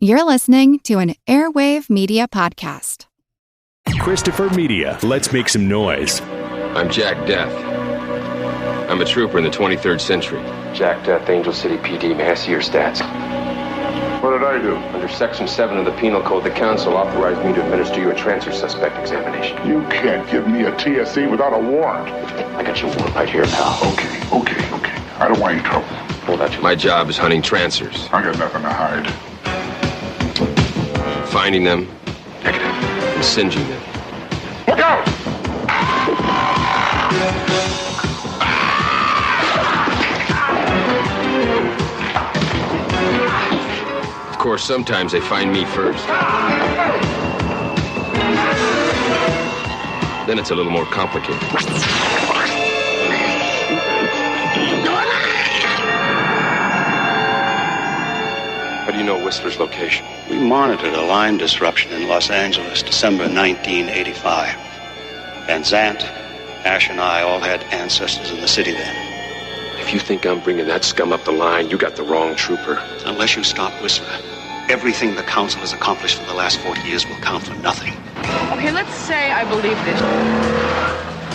You're listening to an Airwave Media Podcast. Christopher Media, let's make some noise. I'm Jack Deth. I'm a trooper in the 23rd century. Jack Deth, Angel City PD. May I see your stats? What did I do? Under Section 7 of the Penal Code, the Council authorized me to administer you a transfer suspect examination. You can't give me a TSE without a warrant. I got your warrant right here, pal. Okay. I don't want any trouble. Hold that. My job is hunting Trancers. I got nothing to hide. Finding them, and singeing them. Look out! Of course, sometimes they find me first. Then it's a little more complicated. How do you know Whistler's location? We monitored a line disruption in Los Angeles, December 1985. Van Zandt, Ash, and I all had ancestors in the city then. If you think I'm bringing that scum up the line, you got the wrong trooper. Unless you stop Whistler, everything the Council has accomplished for the last 40 years will count for nothing. Okay, let's say I believe this.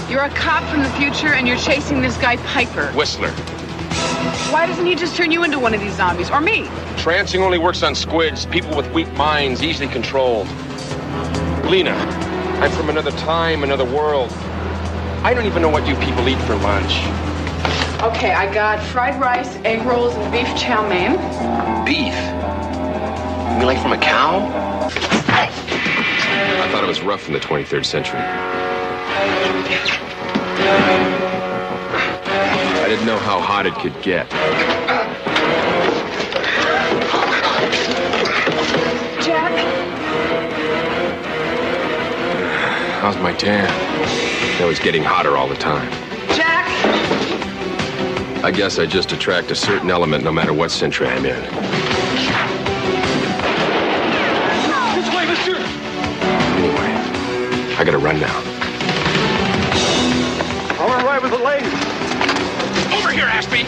You're a cop from the future and you're chasing this guy Piper. Whistler. Why doesn't he just turn you into one of these zombies? Or me? Trancing only works on squids, people with weak minds, easily controlled. Lena, I'm from another time, another world. I don't even know what you people eat for lunch. Okay, I got fried rice, egg rolls, and beef chow mein. Beef? You mean like from a cow? I thought it was rough in the 23rd century. I didn't know how hot it could get. Jack? How's my tan? No, it's getting hotter all the time. Jack? I guess I just attract a certain element no matter what century I'm in. This way, mister! Anyway, I gotta run now. I'm gonna ride with the lady. Over here, Ashby!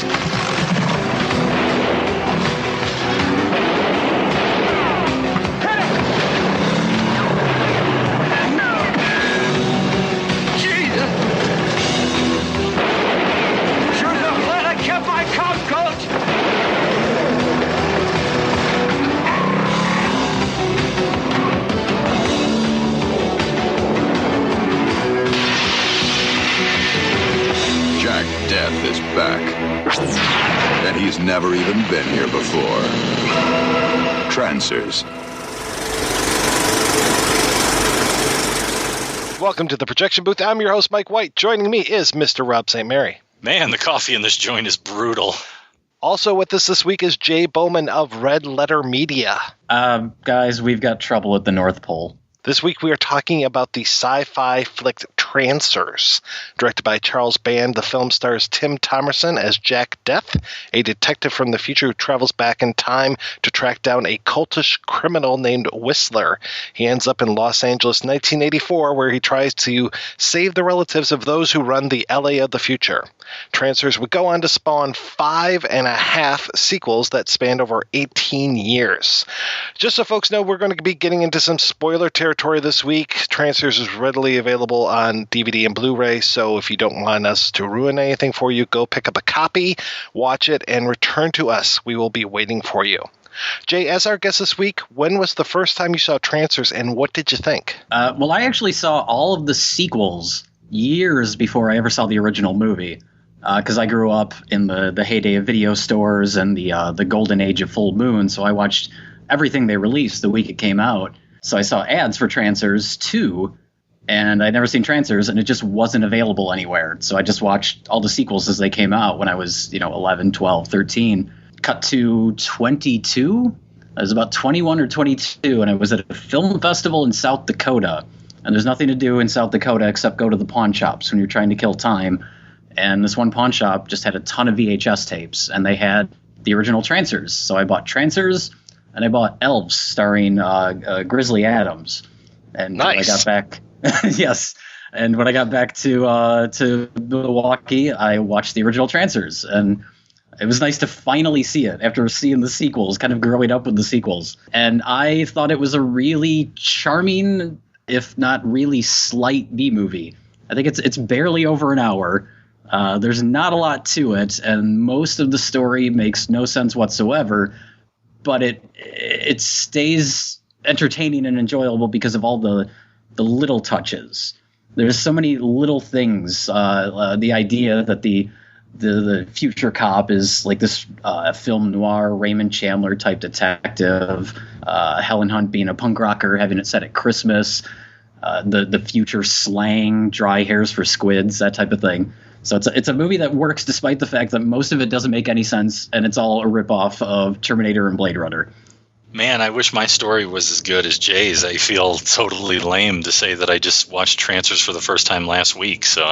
Jack Deth is back. And he's never even been here before. Trancers. Welcome to the Projection Booth. I'm your host, Mike White. Joining me is Mr. Rob St. Mary. Man, the coffee in this joint is brutal. Also with us this week is Jay Bowman of Red Letter Media. Guys, we've got trouble at the North Pole. This week we are talking about the sci-fi flick Trancers. Directed by Charles Band, the film stars Tim Thomerson as Jack Deth, a detective from the future who travels back in time to track down a cultish criminal named Whistler. He ends up in Los Angeles 1984, where he tries to save the relatives of those who run the LA of the future. Trancers would go on to spawn 5.5 sequels that spanned over 18 years. Just so folks know, we're going to be getting into some spoiler territory this week. Trancers is readily available on DVD and Blu-ray, so if you don't want us to ruin anything for you, go pick up a copy, watch it, and return to us. We will be waiting for you. Jay, as our guest this week, when was the first time you saw Trancers, and what did you think? Well, I actually saw all of the sequels years before I ever saw the original movie, because I grew up in the heyday of video stores and the golden age of Full Moon, so I watched everything they released the week it came out. So I saw ads for Trancers 2, and I'd never seen Trancers, and it just wasn't available anywhere. So I just watched all the sequels as they came out when I was, 11, 12, 13. Cut to 22. I was about 21 or 22, and I was at a film festival in South Dakota. And there's nothing to do in South Dakota except go to the pawn shops when you're trying to kill time. And this one pawn shop just had a ton of VHS tapes, and they had the original Trancers. So I bought Trancers, and I bought Elves starring Grizzly Adams. And nice. When I got back, yes. And when I got back to Milwaukee, I watched the original Trancers, and It was nice to finally see it after seeing the sequels, kind of growing up with the sequels. And I thought it was a really charming, if not really slight B-movie. I think it's barely over an hour. There's not a lot to it, and most of the story makes no sense whatsoever, but it stays entertaining and enjoyable because of all the little touches. There's so many little things. The idea that the future cop is like this film noir Raymond Chandler type detective, Helen Hunt being a punk rocker, having it set at Christmas, the future slang, dry hairs for squids, that type of thing. So it's a movie that works despite the fact that most of it doesn't make any sense, and it's all a ripoff of Terminator and Blade Runner. Man, I wish my story was as good as Jay's. I feel totally lame to say that I just watched Trancers for the first time last week. So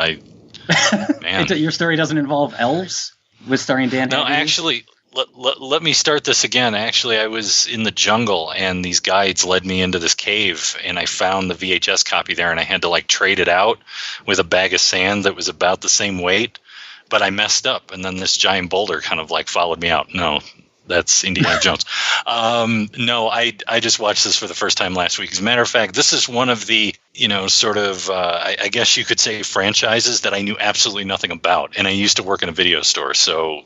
man. Your story doesn't involve elves with starring Dan No, Haggerty? Actually, let me start this again. Actually, I was in the jungle, and these guides led me into this cave, and I found the VHS copy there, and I had to trade it out with a bag of sand that was about the same weight, but I messed up, and then this giant boulder kind of followed me out. No, that's Indiana Jones. No, I just watched this for the first time last week. As a matter of fact, this is one of the, I guess you could say franchises that I knew absolutely nothing about. And I used to work in a video store. So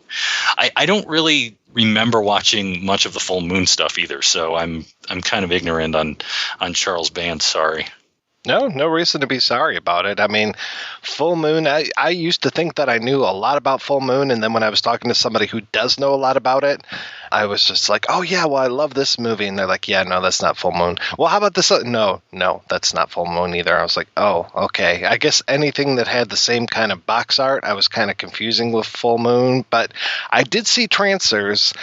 I don't really remember watching much of the Full Moon stuff either. So I'm kind of ignorant on Charles Band. Sorry. No reason to be sorry about it. I mean, Full Moon, I used to think that I knew a lot about Full Moon, and then when I was talking to somebody who does know a lot about it, I was just like, oh yeah, well, I love this movie. And they're like, yeah, no, that's not Full Moon. Well, how about this? No, that's not Full Moon either. I was like, oh, okay. I guess anything that had the same kind of box art, I was kind of confusing with Full Moon. But I did see Trancers.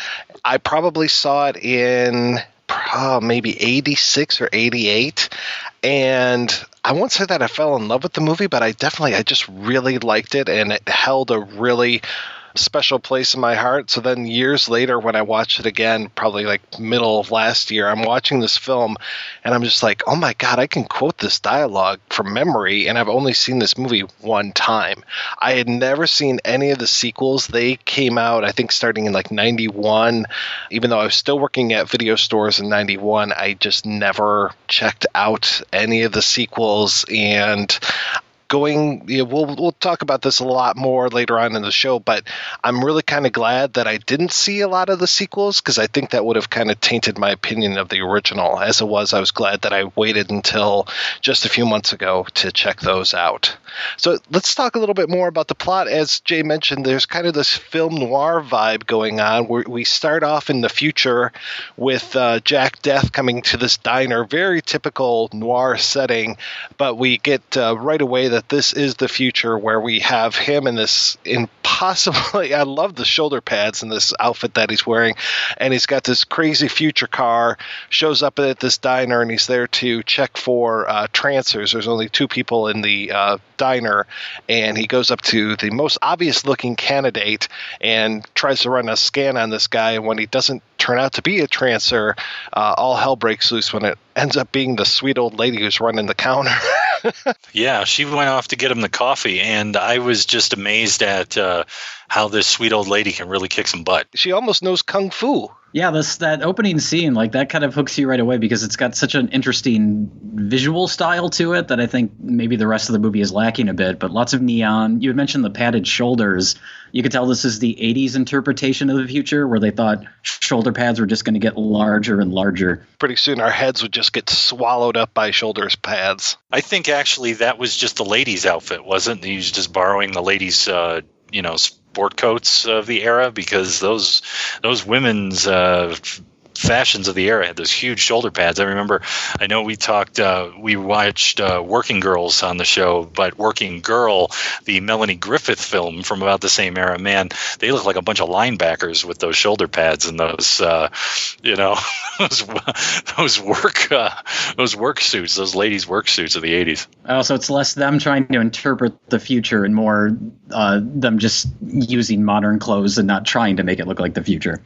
I probably saw it in maybe 86 or 88. And I won't say that I fell in love with the movie, but I just really liked it, and it held a really special place in my heart. So then years later, when I watched it again, probably middle of last year, I'm watching this film, and I'm just like, oh my God, I can quote this dialogue from memory, and I've only seen this movie one time. I had never seen any of the sequels. They came out, I think, starting in 91. Even though I was still working at video stores in 91, I just never checked out any of the sequels. And we'll talk about this a lot more later on in the show, but I'm really kind of glad that I didn't see a lot of the sequels, because I think that would have kind of tainted my opinion of the original. As it was, I was glad that I waited until just a few months ago to check those out. So let's talk a little bit more about the plot. As Jay mentioned, there's kind of this film noir vibe going on, where we start off in the future with Jack Deth coming to this diner, very typical noir setting, but we get right away that this is the future, where we have him in this impossibly, I love the shoulder pads in this outfit that he's wearing, and he's got this crazy future car, shows up at this diner, and he's there to check for Trancers. There's only two people in the diner, and he goes up to the most obvious looking candidate and tries to run a scan on this guy, and when he doesn't turn out to be a Trancer, all hell breaks loose when it ends up being the sweet old lady who's running the counter. Yeah, she went off to get him the coffee, and I was just amazed at how this sweet old lady can really kick some butt. She almost knows kung fu. Yeah, that opening scene, that kind of hooks you right away, because it's got such an interesting visual style to it that I think maybe the rest of the movie is lacking a bit. But lots of neon. You had mentioned the padded shoulders. You could tell this is the 80s interpretation of the future, where they thought shoulder pads were just going to get larger and larger. Pretty soon our heads would just get swallowed up by shoulder pads. I think actually that was just the ladies' outfit, wasn't it? He was just borrowing the ladies' sport coats of the era, because those women's fashions of the era had those huge shoulder pads. I know we watched Working Girls on the show, but Working Girl, the Melanie Griffith film from about the same era, man, they look like a bunch of linebackers with those shoulder pads and those those work suits, those ladies' work suits of the 80s. Oh, so it's less them trying to interpret the future and more them just using modern clothes and not trying to make it look like the future.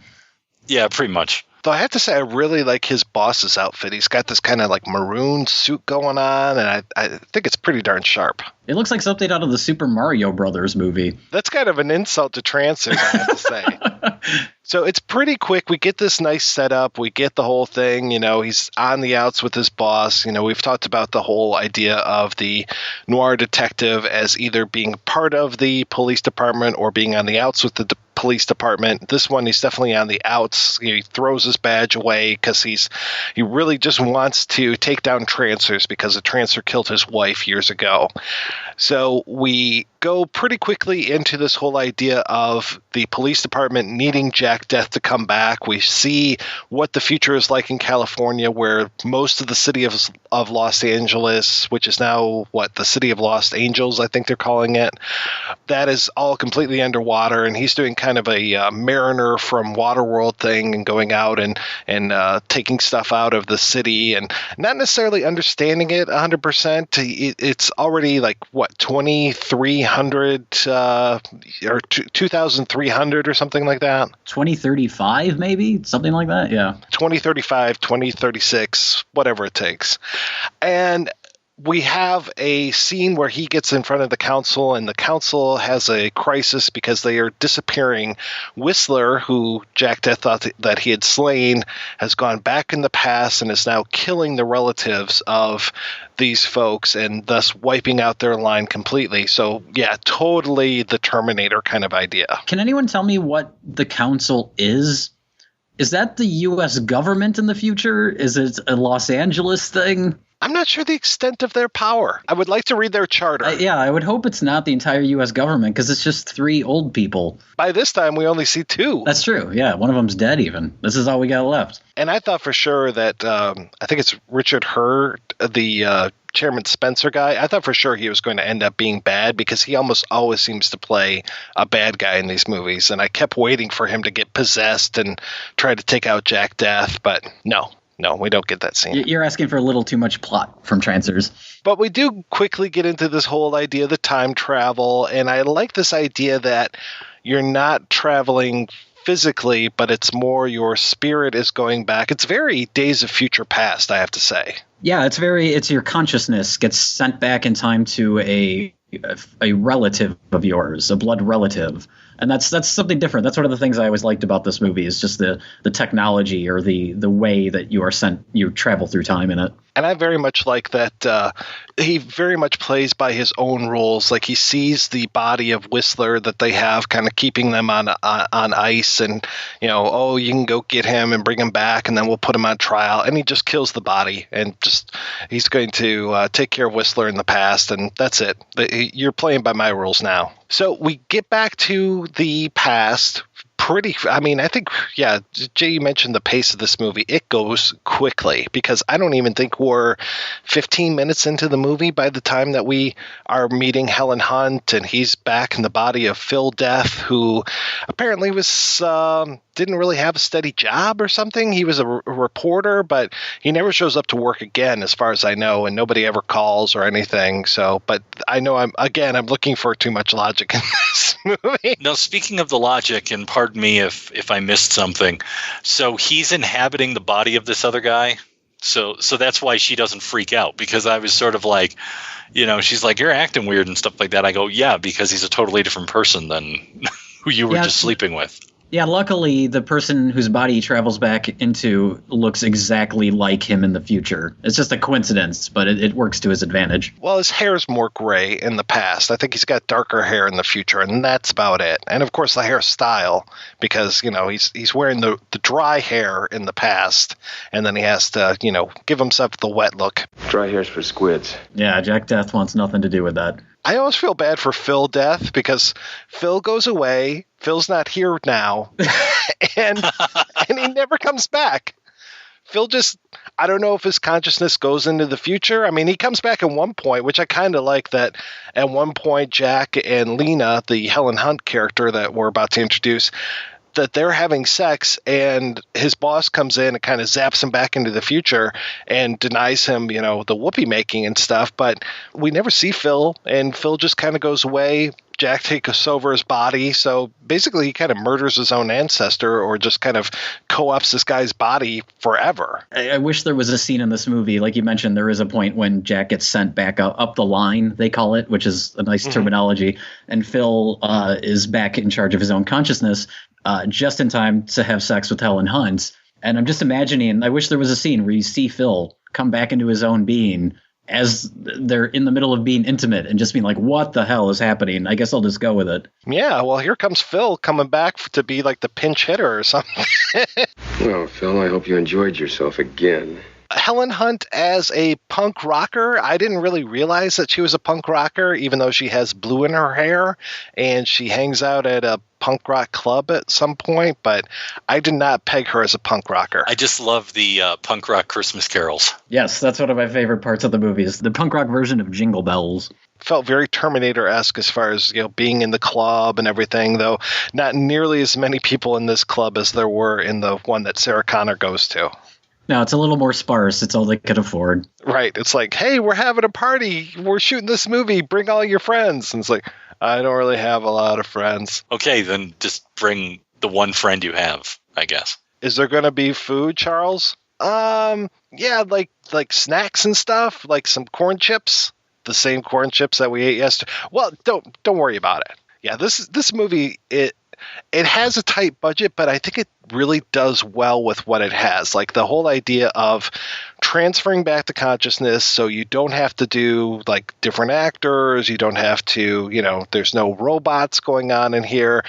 Yeah, pretty much. Though I have to say, I really like his boss's outfit. He's got this kind of like maroon suit going on, and I think it's pretty darn sharp. It looks like something out of the Super Mario Brothers movie. That's kind of an insult to Trancers, I have to say. So it's pretty quick. We get this nice setup. We get the whole thing. He's on the outs with his boss. We've talked about the whole idea of the noir detective as either being part of the police department or being on the outs with the police department. This one, he's definitely on the outs. He throws his badge away because he really just wants to take down Trancers because a Trancer killed his wife years ago. So we go pretty quickly into this whole idea of the police department needing Jack Deth to come back. We see what the future is like in California, where most of the city of Los Angeles, which is now the city of Lost Angels, I think they're calling it, that is all completely underwater, and he's doing kind of a mariner from Waterworld thing and going out and taking stuff out of the city and not necessarily understanding it 100%. It's already 2,300 or 2,300 or something like that. 2035, maybe? Something like that, yeah. 2035, 2036, whatever it takes. And we have a scene where he gets in front of the council, and the council has a crisis because they are disappearing. Whistler, who Jack Deth thought that he had slain, has gone back in the past and is now killing the relatives of these folks and thus wiping out their line completely. So, yeah, totally the Terminator kind of idea. Can anyone tell me what the council is? Is that the U.S. government in the future? Is it a Los Angeles thing? I'm not sure the extent of their power. I would like to read their charter. I would hope it's not the entire U.S. government because it's just 3 old people. By this time, we only see 2. That's true. Yeah, one of them's dead even. This is all we got left. And I thought for sure that I think it's Richard Hurt, the Chairman Spencer guy. I thought for sure he was going to end up being bad because he almost always seems to play a bad guy in these movies. And I kept waiting for him to get possessed and try to take out Jack Deth, but no. No, we don't get that scene. You're asking for a little too much plot from Trancers. But we do quickly get into this whole idea of the time travel, and I like this idea that you're not traveling physically, but it's more your spirit is going back. It's very Days of Future Past, I have to say. Yeah, it's your consciousness gets sent back in time to a relative of yours, a blood relative. And that's something different. That's one of the things I always liked about this movie is just the technology or the way that you travel through time in it. And I very much like that he very much plays by his own rules. Like he sees the body of Whistler that they have kind of keeping them on ice and, you can go get him and bring him back and then we'll put him on trial. And he just kills the body and he's going to take care of Whistler in the past. And that's it. You're playing by my rules now. So we get back to the past. I think, yeah, Jay, you mentioned the pace of this movie. It goes quickly because I don't even think we're 15 minutes into the movie by the time that we are meeting Helen Hunt, and he's back in the body of Phil Deth, who apparently was didn't really have a steady job or something. He was a reporter, but he never shows up to work again, as far as I know, and nobody ever calls or anything. So, but I know I'm looking for too much logic in this movie. Now, speaking of the logic, and pardon me if I missed something, so he's inhabiting the body of this other guy. So that's why she doesn't freak out, because I was sort of like, she's like, you're acting weird and stuff like that. I go, yeah, because he's a totally different person than who you were just sleeping with. Yeah, luckily, the person whose body he travels back into looks exactly like him in the future. It's just a coincidence, but it works to his advantage. Well, his hair's more gray in the past. I think he's got darker hair in the future, and that's about it. And, of course, the hairstyle, because, he's wearing the dry hair in the past, and then he has to, give himself the wet look. Dry hair's for squids. Yeah, Jack Deth wants nothing to do with that. I always feel bad for Phil Deth because Phil goes away. Phil's not here now, and he never comes back. Phil I don't know if his consciousness goes into the future. I mean, he comes back at one point, which I kind of like that at one point Jack and Lena, the Helen Hunt character that we're about to introduce, that they're having sex, and his boss comes in and kind of zaps him back into the future and denies him, you know, the whoopee making and stuff. But we never see Phil, and Phil just kind of goes away. Jack takes over his body. So basically he kind of murders his own ancestor, or just kind of co-opts this guy's body forever. I wish there was a scene in this movie. Like you mentioned, there is a point when Jack gets sent back up the line, they call it, which is a nice terminology. And Phil is back in charge of his own consciousness just in time to have sex with Helen Hunt. And I'm just imagining, I wish there was a scene where you see Phil come back into his own being as they're in the middle of being intimate and just being like, what the hell is happening? I guess I'll just go with it. Yeah, well, here comes Phil coming back to be like the pinch hitter or something. Well, Phil, I hope you enjoyed yourself again. Helen Hunt as a punk rocker, I didn't really realize that she was a punk rocker, even though she has blue in her hair and she hangs out at a punk rock club at some point, but I did not peg her as a punk rocker. I just love the punk rock Christmas carols. Yes, that's one of my favorite parts of the movie, is the punk rock version of Jingle Bells. Felt very Terminator-esque as far as, you know, being in the club and everything, though not nearly as many people in this club as there were in the one that Sarah Connor goes to. No, it's a little more sparse. It's all they could afford. Right. It's like, hey, we're having a party. We're shooting this movie. Bring all your friends. And it's like, I don't really have a lot of friends. Okay, then just bring the one friend you have, I guess. Is there going to be food, Charles? Yeah, like snacks and stuff, like some corn chips, the same corn chips that we ate yesterday. Well, don't worry about it. Yeah, this movie, it has a tight budget, but I think it really does well with what it has. Like the whole idea of transferring back to consciousness, so you don't have to do like different actors, you don't have to, you know, there's no robots going on in here.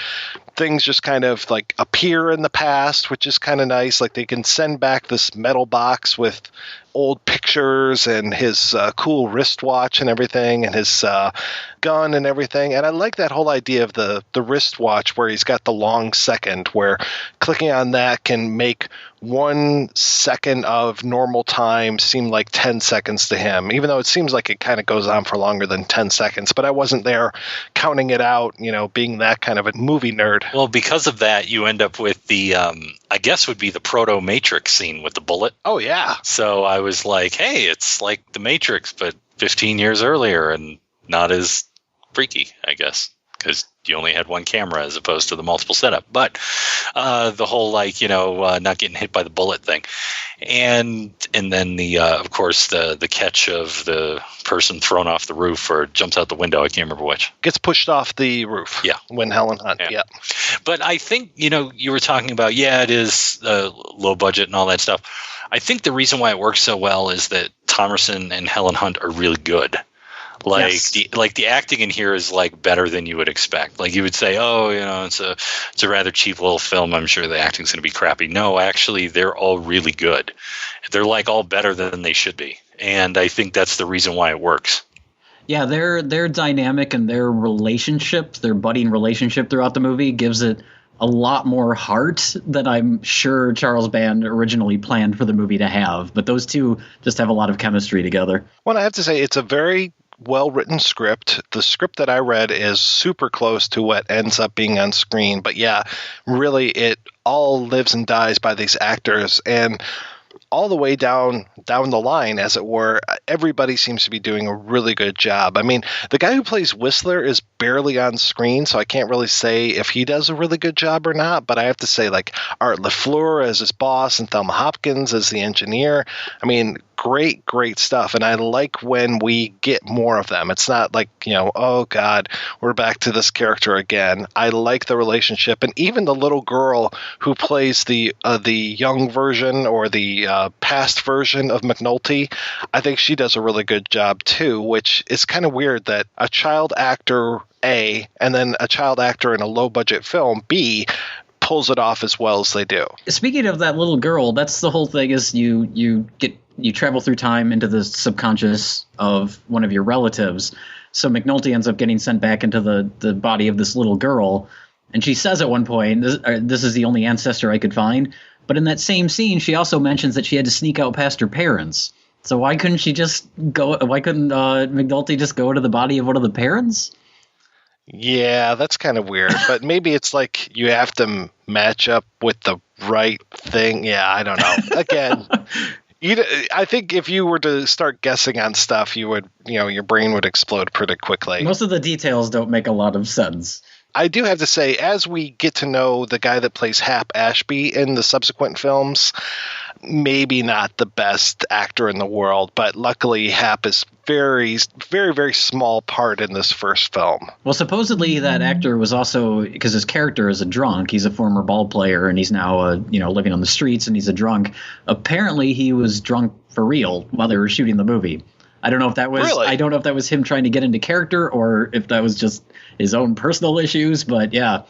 Things just kind of like appear in the past, which is kind of nice. Like they can send back this metal box with old pictures and his cool wristwatch and everything, and his gun and everything. And I like that whole idea of the wristwatch where he's got the long second, where clicking on that can make 1 second of normal time seem like 10 seconds to him, even though it seems like it kind of goes on for longer than 10 seconds. But I wasn't there counting it out, you know, being that kind of a movie nerd. Well, because of that, you end up with the, I guess would be the proto-Matrix scene with the bullet. Oh, yeah. So I was like, hey, it's like the Matrix, but 15 years earlier and not as freaky, I guess, because you only had one camera as opposed to the multiple setup. But the whole, like, you know, not getting hit by the bullet thing. And then the of course the catch of the person thrown off the roof or jumps out the window. I can't remember which. Gets pushed off the roof. Yeah. When Helen Hunt. Yeah. But I think, you know, you were talking about, yeah, it is low budget and all that stuff. I think the reason why it works so well is that Thomerson and Helen Hunt are really good. Like yes. the acting in here is like better than you would expect. Like you would say, oh, you know, it's a rather cheap little film. I'm sure the acting's going to be crappy. No, actually, they're all really good. They're like all better than they should be, and I think that's the reason why it works. Yeah, their dynamic and their relationship, their budding relationship throughout the movie gives it a lot more heart than I'm sure Charles Band originally planned for the movie to have. But those two just have a lot of chemistry together. Well, I have to say, it's a very well-written script. The script that I read is super close to what ends up being on screen. But yeah, really, it all lives and dies by these actors. And all the way down the line, as it were, everybody seems to be doing a really good job. I mean, the guy who plays Whistler is barely on screen, so I can't really say if he does a really good job or not, but I have to say, like, Art LaFleur as his boss and Thelma Hopkins as the engineer, I mean, great stuff. And I like when we get more of them. It's not like, you know, oh God, we're back to this character again. I like the relationship. And even the little girl who plays the young version or the past version of McNulty, I think she does a really good job too, which is kind of weird that a child actor A and then a child actor in a low budget film B pulls it off as well as they do. Speaking of that little girl, that's the whole thing, is you travel through time into the subconscious of one of your relatives. So McNulty ends up getting sent back into the body of this little girl. And she says at one point, this is the only ancestor I could find. But in that same scene, she also mentions that she had to sneak out past her parents. So why couldn't McNulty just go to the body of one of the parents? Yeah, that's kind of weird. But maybe it's like you have to match up with the right thing. Yeah, I don't know. Again, I think if you were to start guessing on stuff, you would, your brain would explode pretty quickly. Most of the details don't make a lot of sense. I do have to say, as we get to know the guy that plays Hap Ashby in the subsequent films, maybe not the best actor in the world, but luckily Hap is very, very, very small part in this first film. Well, supposedly that actor was also, because his character is a drunk, he's a former ball player, and he's now, living on the streets, and he's a drunk. Apparently, he was drunk for real while they were shooting the movie. I don't know if that was really? I don't know if that was him trying to get into character or if that was just his own personal issues, but yeah,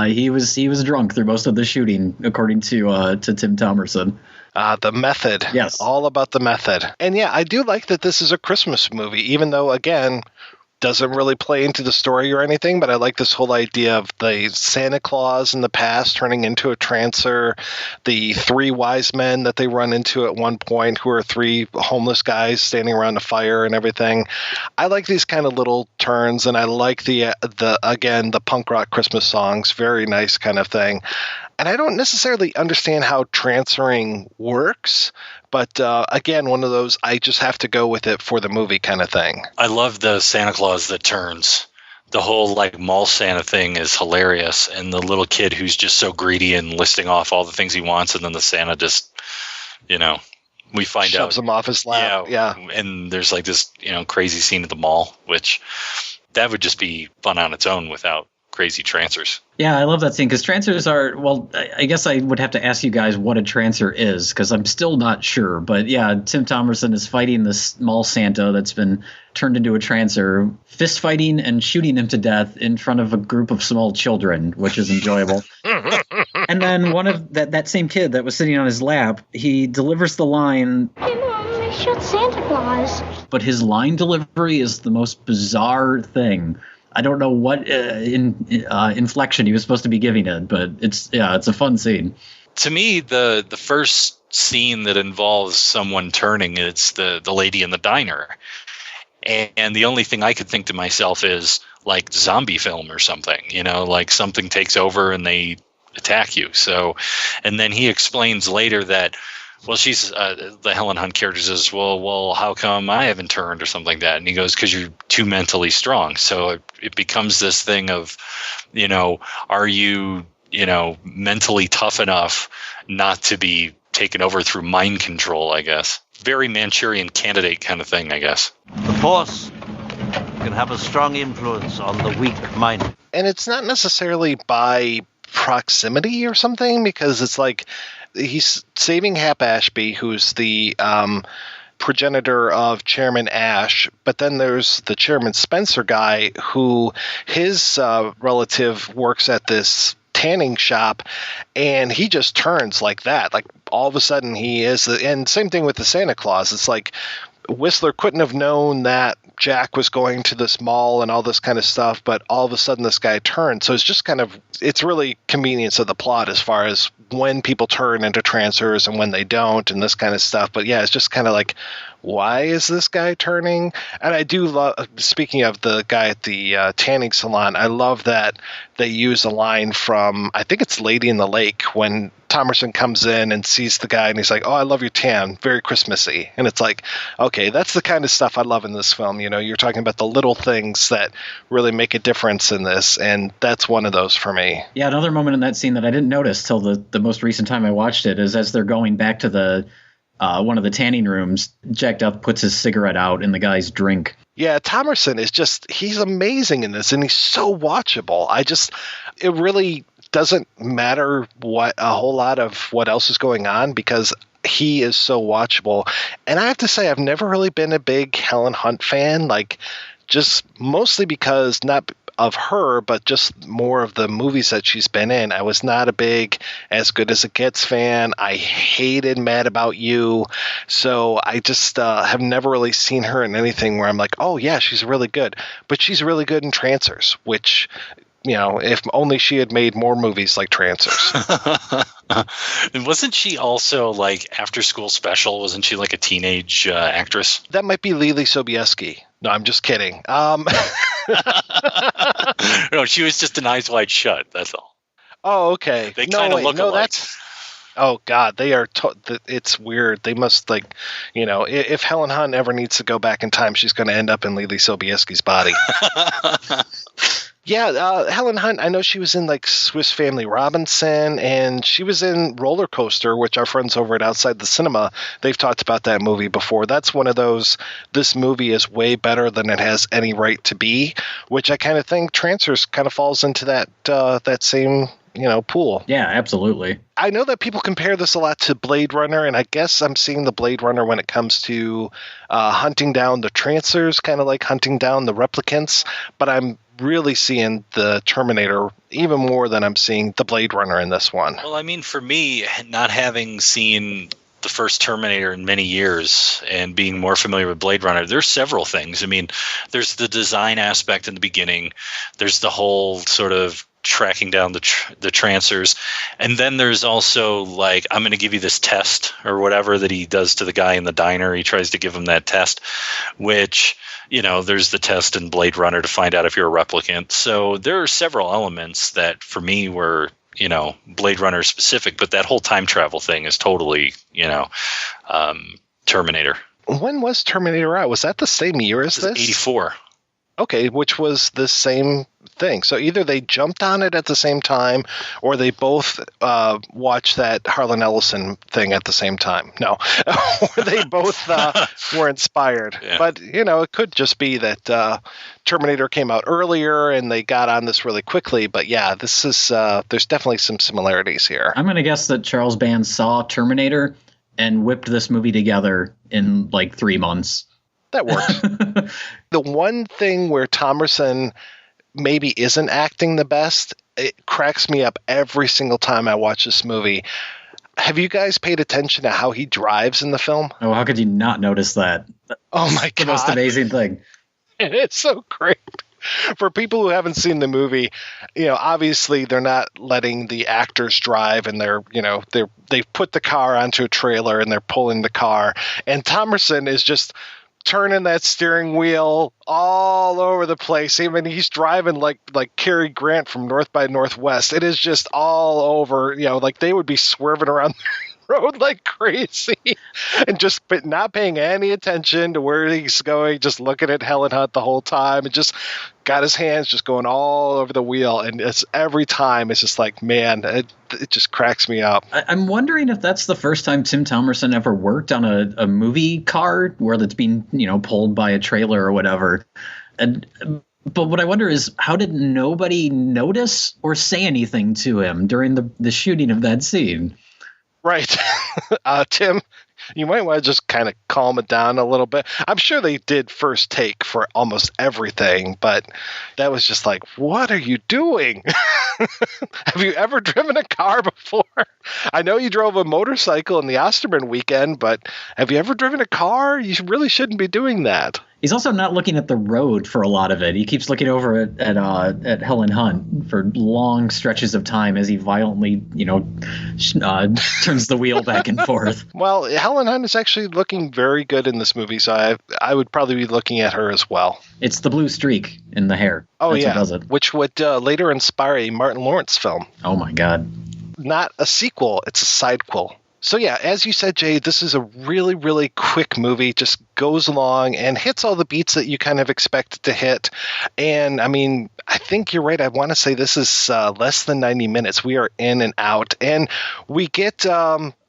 he was drunk through most of the shooting, according to Tim Thomerson. The method. Yes. All about the method. And yeah, I do like that this is a Christmas movie, even though, again, doesn't really play into the story or anything, but I like this whole idea of the Santa Claus in the past turning into a trancer, the three wise men that they run into at one point who are three homeless guys standing around a fire and everything. I like these kind of little turns, and I like the punk rock Christmas songs. Very nice kind of thing. And I don't necessarily understand how transferring works, but again, one of those I just have to go with it for the movie kind of thing. I love the Santa Claus that turns. The whole mall Santa thing is hilarious, and the little kid who's just so greedy and listing off all the things he wants, and then the Santa just, we find shoves him off his lap. Yeah. And there's this, crazy scene at the mall, which that would just be fun on its own without crazy trancers. Yeah, I love that scene because trancers are, well, I guess I would have to ask you guys what a trancer is because I'm still not sure. But yeah, Tim Thomerson is fighting this mall Santa that's been turned into a trancer, fist fighting and shooting him to death in front of a group of small children, which is enjoyable. And then one of that same kid that was sitting on his lap, he delivers the line, "Hey Mom, they shot Santa Claus." But his line delivery is the most bizarre thing. I don't know what inflection he was supposed to be giving it, but it's a fun scene. To me, the first scene that involves someone turning, it's the lady in the diner. And the only thing I could think to myself is zombie film or something, something takes over and they attack you. So, and then he explains later that, well, she's the Helen Hunt character says, well, how come I haven't turned or something like that? And he goes, because you're too mentally strong. So it becomes this thing of, are you, mentally tough enough not to be taken over through mind control, I guess. Very Manchurian Candidate kind of thing, I guess. The Force can have a strong influence on the weak-minded. And it's not necessarily by proximity or something, because it's he's saving Hap Ashby, who's the progenitor of Chairman Ash, but then there's the Chairman Spencer guy who his relative works at this tanning shop, and he just turns like that. All of a sudden he is, and same thing with the Santa Claus. It's Whistler couldn't have known that Jack was going to this mall and all this kind of stuff, but all of a sudden this guy turned. So it's just it's really convenience of the plot as far as when people turn into trancers and when they don't and this kind of stuff. But yeah, it's just why is this guy turning? And I do love, speaking of the guy at the tanning salon, I love that they use a line from, I think it's Lady in the Lake, when Thomerson comes in and sees the guy and he's like, "Oh, I love your tan, very Christmassy." And it's okay, that's the kind of stuff I love in this film. You're talking about the little things that really make a difference in this, and that's one of those for me. Yeah, another moment in that scene that I didn't notice till the most recent time I watched it is as they're going back to the one of the tanning rooms, Jack Deth puts his cigarette out in the guy's drink. Yeah, Thomerson is he's amazing in this, and he's so watchable. It really doesn't matter a whole lot of what else is going on because he is so watchable. And I have to say, I've never really been a big Helen Hunt fan, just mostly because not of her, but just more of the movies that she's been in. I was not a big As Good as It Gets fan. I hated Mad About You. So I just have never really seen her in anything where I'm oh yeah, she's really good. But she's really good in Trancers, which if only she had made more movies like Trancers. And wasn't she also like After School Special? Wasn't she like a teenage actress? That might be Lily Sobieski. No, I'm just kidding. No, she was just an Eyes Wide Shut. That's all. Oh, okay. They kind of look alike. Oh God, they are. It's weird. They must if Helen Hunt ever needs to go back in time, she's going to end up in Lily Sobieski's body. Yeah, Helen Hunt, I know she was in like Swiss Family Robinson, and she was in Roller Coaster, which our friends over at Outside the Cinema, they've talked about that movie before. That's one of those, this movie is way better than it has any right to be, which I kind of think Trancers kind of falls into that same pool. Yeah, absolutely. I know that people compare this a lot to Blade Runner, and I guess I'm seeing the Blade Runner when it comes to hunting down the Trancers, kind of like hunting down the replicants, but I'm really seeing the Terminator even more than I'm seeing the Blade Runner in this one. Well, I mean, for me, not having seen the first Terminator in many years and being more familiar with Blade Runner, there's several things. I mean, there's the design aspect in the beginning. There's the whole sort of tracking down the Trancers. And then there's also like, I'm going to give you this test or whatever that he does to the guy in the diner. He tries to give him that test, which, there's the test in Blade Runner to find out if you're a replicant. So there are several elements that for me were, Blade Runner specific, but that whole time travel thing is totally, Terminator. When was Terminator out? Was that the same year as this? 84. Okay, which was the same thing. So either they jumped on it at the same time, or they both watched that Harlan Ellison thing at the same time. No, or they both were inspired. Yeah. But, it could just be that Terminator came out earlier and they got on this really quickly. But yeah, this is there's definitely some similarities here. I'm going to guess that Charles Band saw Terminator and whipped this movie together in like 3 months. That works. The one thing where Thomerson maybe isn't acting the best, it cracks me up every single time I watch this movie. Have you guys paid attention to how he drives in the film? Oh, how could you not notice that? Oh my God. The most amazing thing. It's so great. For people who haven't seen the movie, obviously they're not letting the actors drive, and they've put the car onto a trailer and they're pulling the car, and Thomerson is just turning that steering wheel all over the place. I mean, he's driving like Cary Grant from North by Northwest. It is just all over, like they would be swerving around the road like crazy and just not paying any attention to where he's going, just looking at Helen Hunt the whole time, and just got his hands just going all over the wheel. And it's every time it's just like, man, it just cracks me up. I'm wondering if that's the first time Tim Thomerson ever worked on a movie car where that's being, pulled by a trailer or whatever. But what I wonder is, how did nobody notice or say anything to him during the shooting of that scene? Right. Tim, you might want to just kind of calm it down a little bit. I'm sure they did first take for almost everything, but that was just like, what are you doing? Have you ever driven a car before? I know you drove a motorcycle in the Osterman weekend, but have you ever driven a car? You really shouldn't be doing that. He's also not looking at the road for a lot of it. He keeps looking over at Helen Hunt for long stretches of time as he violently, turns the wheel back and forth. Well, Helen Hunt is actually looking very good in this movie, so I would probably be looking at her as well. It's the blue streak in the hair. Oh, That's yeah, what does it. Which would later inspire a Martin Lawrence film. Oh, my God. Not a sequel, it's a sidequel. So yeah, as you said, Jay, this is a really, really quick movie. Just goes along and hits all the beats that you kind of expect it to hit. And I mean, I think you're right. I want to say this is less than 90 minutes. We are in and out. And we get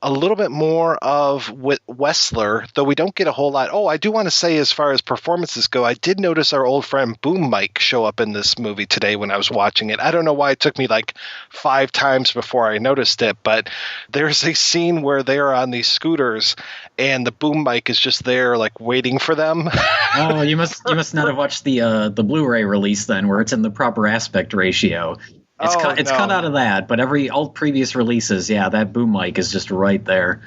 a little bit more of Wessler, though we don't get a whole lot. Oh, I do want to say, as far as performances go, I did notice our old friend Boom Mike show up in this movie today when I was watching it. I don't know why it took me like 5 times before I noticed it, but there's a scene where they're on these scooters and the Boom Mike is just there like waiting for them. Oh, you must not have watched the Blu-ray release then, where it's in the proper aspect ratio. It's cut out of that, but all previous releases, yeah, that boom mic is just right there.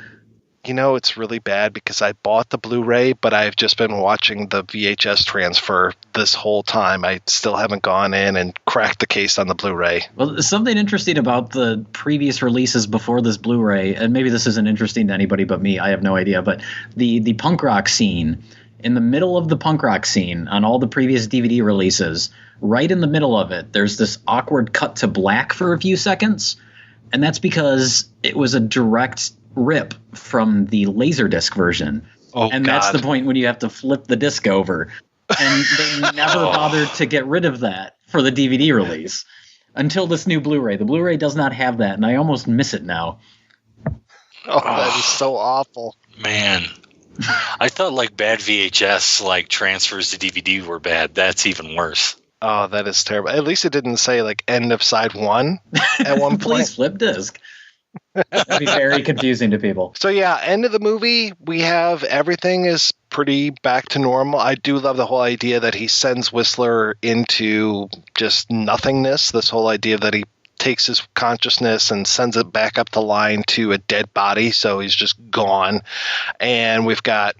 it's really bad because I bought the Blu-ray, but I've just been watching the VHS transfer this whole time. I still haven't gone in and cracked the case on the Blu-ray. Well, something interesting about the previous releases before this Blu-ray, and maybe this isn't interesting to anybody but me, I have no idea, but the punk rock scene, in the middle of the punk rock scene on all the previous DVD releases, right in the middle of it, there's this awkward cut to black for a few seconds, and that's because it was a direct rip from the Laserdisc version. Oh, and that's the point when you have to flip the disc over. And they never bothered to get rid of that for the DVD release until this new Blu-ray. The Blu-ray does not have that, and I almost miss it now. Oh, that is so awful. Man. I thought like bad VHS, like transfers to DVD were bad. That's even worse. Oh, that is terrible. At least it didn't say like end of side 1 at one point. Please flip disc. That'd be very confusing to people. So yeah, end of the movie, we have everything is pretty back to normal. I do love the whole idea that he sends Whistler into just nothingness. This whole idea that he takes his consciousness and sends it back up the line to a dead body, so he's just gone. And we've got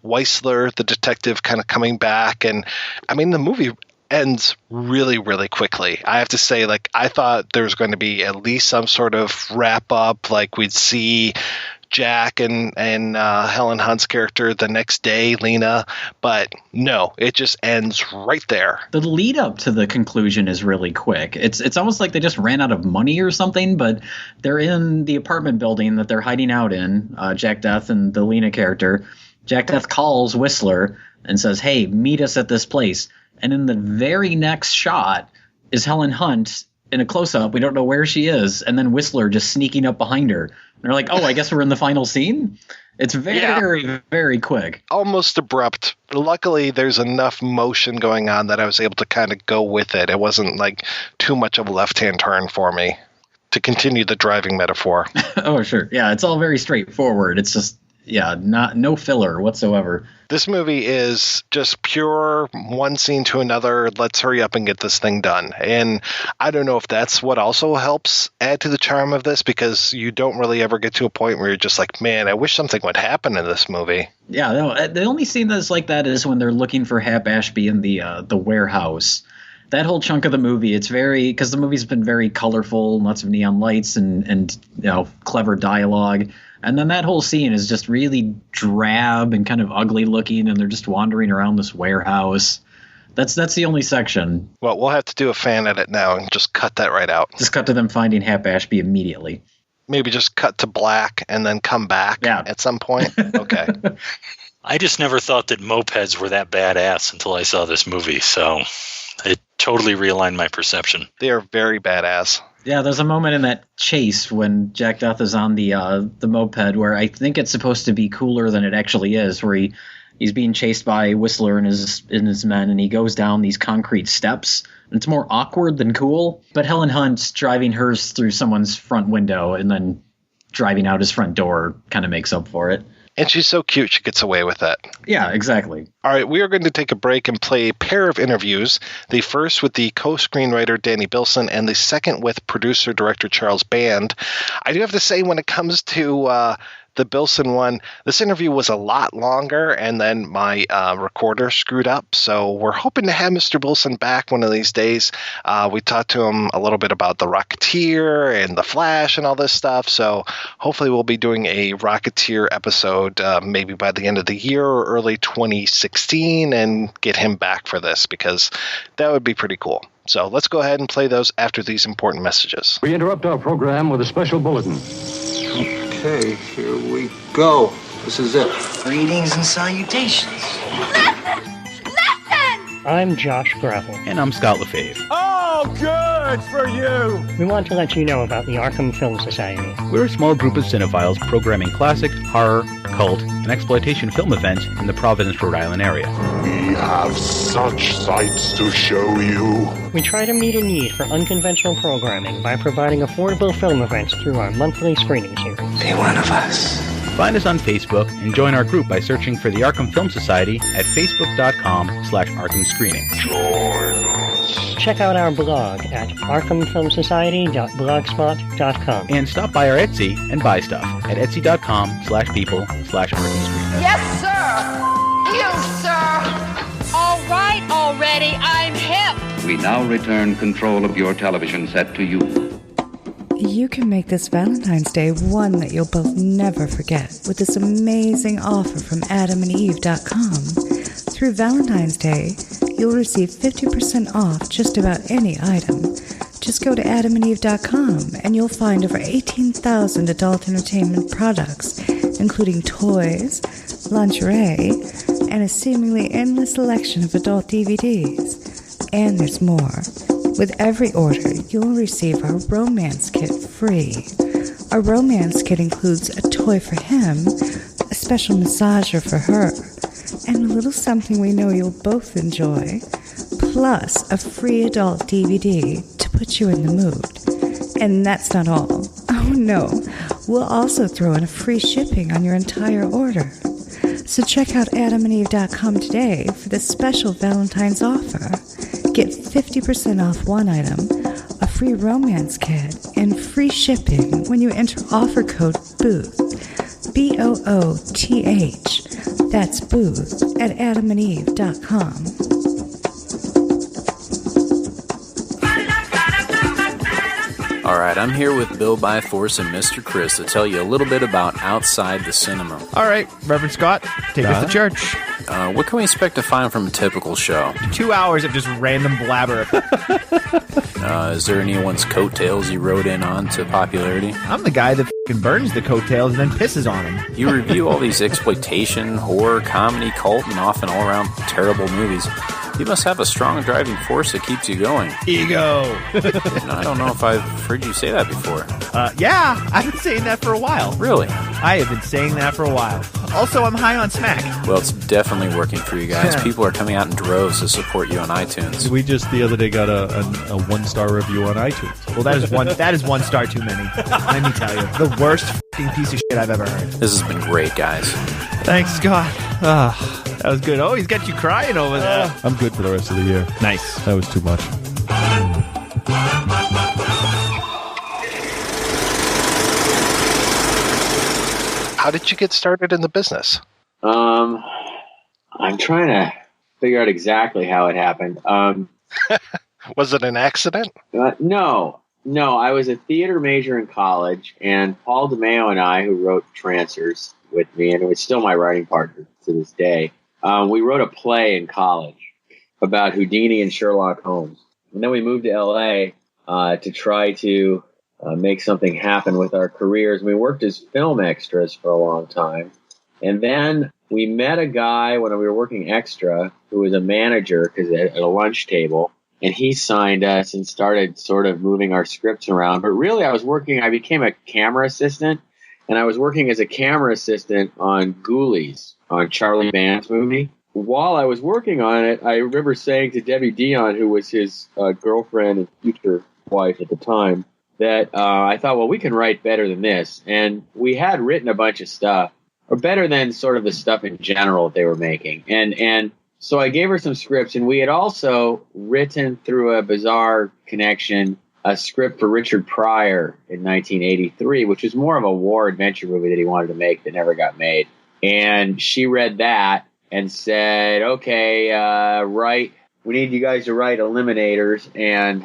Whistler, the detective, kind of coming back. And I mean, the movie ends really, really quickly. I have to say, like, I thought there was going to be at least some sort of wrap up, like we'd see Jack and Helen Hunt's character the next day, Lena, but no, it just ends right there. The lead up to the conclusion is really quick. It's almost like they just ran out of money or something, but they're in the apartment building that they're hiding out in, Jack Deth and the Lena character. Jack Deth calls Whistler and says, hey, meet us at this place. And in the very next shot is Helen Hunt in a close-up. We don't know where she is. And then Whistler just sneaking up behind her. And they're like, oh, I guess we're in the final scene? It's very, very quick. Almost abrupt. Luckily, there's enough motion going on that I was able to kind of go with it. It wasn't like too much of a left-hand turn for me, to continue the driving metaphor. Oh, sure. Yeah, it's all very straightforward. It's just, no filler whatsoever. This movie is just pure one scene to another. Let's hurry up and get this thing done. And I don't know if that's what also helps add to the charm of this, because you don't really ever get to a point where you're just like, man, I wish something would happen in this movie. Yeah, no, the only scene that's like that is when they're looking for Hap Ashby in the warehouse. That whole chunk of the movie, it's very, because the movie's been very colorful, lots of neon lights and clever dialogue. And then that whole scene is just really drab and kind of ugly looking, and they're just wandering around this warehouse. That's the only section. Well, we'll have to do a fan edit now and just cut that right out. Just cut to them finding Hap Ashby immediately. Maybe just cut to black and then come back at some point? Okay. I just never thought that mopeds were that badass until I saw this movie, so it totally realigned my perception. They are very badass. Yeah, there's a moment in that chase when Jack Deth is on the moped where I think it's supposed to be cooler than it actually is, where he's being chased by Whistler and his men, and he goes down these concrete steps. And it's more awkward than cool, but Helen Hunt driving hers through someone's front window and then driving out his front door kind of makes up for it. And she's so cute, she gets away with that. Yeah, exactly. All right, we are going to take a break and play a pair of interviews. The first with the co-screenwriter Danny Bilson, and the second with producer-director Charles Band. I do have to say, when it comes to the Bilson one, this interview was a lot longer, and then my recorder screwed up. So we're hoping to have Mr. Bilson back one of these days. We talked to him a little bit about The Rocketeer and The Flash and all this stuff. So hopefully we'll be doing a Rocketeer episode maybe by the end of the year or early 2016 and get him back for this, because that would be pretty cool. So let's go ahead and play those after these important messages. We interrupt our program with a special bulletin. Okay, here we go. This is it. Greetings and salutations. I'm Josh Gravel. And I'm Scott LaFave. Oh, good for you! We want to let you know about the Arkham Film Society. We're a small group of cinephiles programming classic, horror, cult, and exploitation film events in the Providence, Rhode Island area. We have such sights to show you. We try to meet a need for unconventional programming by providing affordable film events through our monthly screening series. Be one of us. Find us on Facebook and join our group by searching for the Arkham Film Society at facebook.com/Arkham Screenings. Join us. Check out our blog at arkhamfilmsociety.blogspot.com. And stop by our Etsy and buy stuff at etsy.com/people/ArkhamScreen. Yes, sir. You, sir. All right already. I'm hip. We now return control of your television set to you. You can make this Valentine's Day one that you'll both never forget with this amazing offer from AdamandEve.com. Through Valentine's Day, you'll receive 50% off just about any item. Just go to AdamandEve.com and you'll find over 18,000 adult entertainment products, including toys, lingerie, and a seemingly endless selection of adult DVDs. And there's more. With every order, you'll receive our romance kit free. Our romance kit includes a toy for him, a special massager for her, and a little something we know you'll both enjoy, plus a free adult DVD to put you in the mood. And that's not all. Oh no, we'll also throw in a free shipping on your entire order. So check out AdamandEve.com today for this special Valentine's offer. Get 50% off one item, a free romance kit, and free shipping when you enter offer code BOOTH, BOOTH. That's BOOTH at AdamandEve.com. All right, I'm here with Bill Byforce and Mr. Chris to tell you a little bit about Outside the Cinema. All right, Reverend Scott, take us to church. What can we expect to find from a typical show? 2 hours of just random blabber. Is there anyone's coattails you rode in on to popularity? I'm the guy that f***ing burns the coattails and then pisses on them. You review all these exploitation, horror, comedy, cult, and often all-around terrible movies. You must have a strong driving force that keeps you going. Ego! I don't know if I've heard you say that before. Yeah, I've been saying that for a while. Really? I have been saying that for a while. Also, I'm high on smack. Well, it's definitely working for you guys. People are coming out in droves to support you on iTunes. We just the other day got a 1-star review on iTunes. Well, that is one star too many. Let me tell you, the worst f***ing piece of shit I've ever heard. This has been great, guys. Thanks, Scott. That was good. Oh, he's got you crying over there. I'm good for the rest of the year. Nice. That was too much. How did you get started in the business? I'm trying to figure out exactly how it happened. Was it an accident? No. I was a theater major in college, and Paul DeMeo and I, who wrote Trancers with me, and it was still my writing partner to this day, we wrote a play in college about Houdini and Sherlock Holmes. And then we moved to L.A. To try to make something happen with our careers. We worked as film extras for a long time. And then we met a guy when we were working extra who was a manager at a lunch table. And he signed us and started sort of moving our scripts around. But really, I became a camera assistant. And I was working as a camera assistant on Ghoulies, on Charlie Band's movie. While I was working on it, I remember saying to Debbie Dion, who was his girlfriend and future wife at the time, that I thought, well, we can write better than this. And we had written a bunch of stuff, or better than sort of the stuff in general that they were making. And so I gave her some scripts, and we had also written through a bizarre connection a script for Richard Pryor in 1983, which was more of a war adventure movie that he wanted to make that never got made. And she read that and said, okay, we need you guys to write Eliminators. And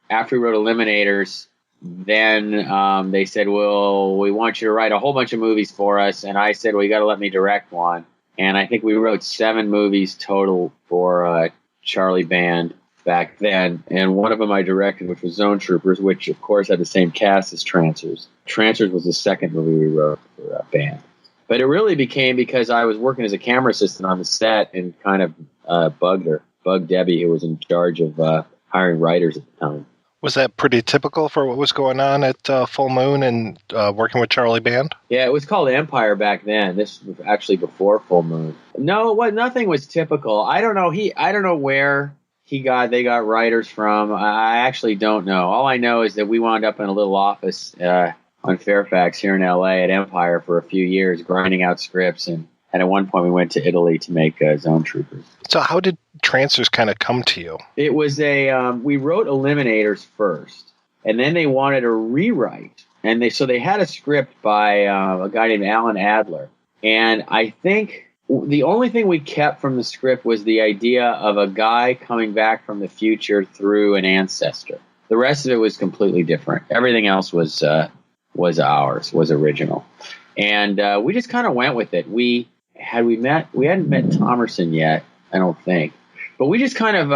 after we wrote Eliminators, then they said, well, we want you to write a whole bunch of movies for us. And I said, well, you got to let me direct one. And I think we wrote 7 movies total for Charlie Band back then. And one of them I directed, which was Zone Troopers, which, of course, had the same cast as Trancers. Trancers was the second movie we wrote for Band. But it really became because I was working as a camera assistant on the set and kind of bugged Debbie, who was in charge of hiring writers at the time. Was that pretty typical for what was going on at Full Moon and working with Charlie Band? Yeah, it was called Empire back then. This was actually before Full Moon. No, nothing was typical. I don't know. I don't know where they got writers from. I actually don't know. All I know is that we wound up in a little office on Fairfax here in L.A. at Empire for a few years, grinding out scripts and And at one point we went to Italy to make Zone Troopers. So how did Trancers kind of come to you? It was we wrote Eliminators first, and then they wanted a rewrite. And they had a script by a guy named Alan Adler. And I think the only thing we kept from the script was the idea of a guy coming back from the future through an ancestor. The rest of it was completely different. Everything else was ours, was original. And we just kind of went with it. We hadn't met Thomerson yet, I don't think. But we just kind of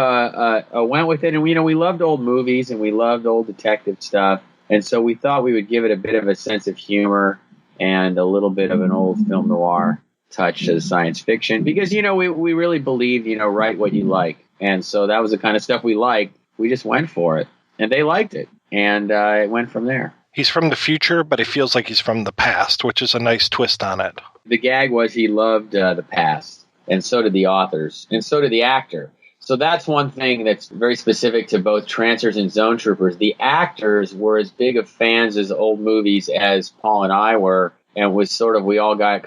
went with it. And, we loved old movies and we loved old detective stuff. And so we thought we would give it a bit of a sense of humor and a little bit of an old film noir touch to the science fiction. Because, we really believed, write what you like. And so that was the kind of stuff we liked. We just went for it. And they liked it. And it went from there. He's from the future, but it feels like he's from the past, which is a nice twist on it. The gag was he loved the past. And so did the authors. And so did the actor. So that's one thing that's very specific to both Trancers and Zone Troopers. The actors were as big of fans as old movies as Paul and I were, and it was sort of we all got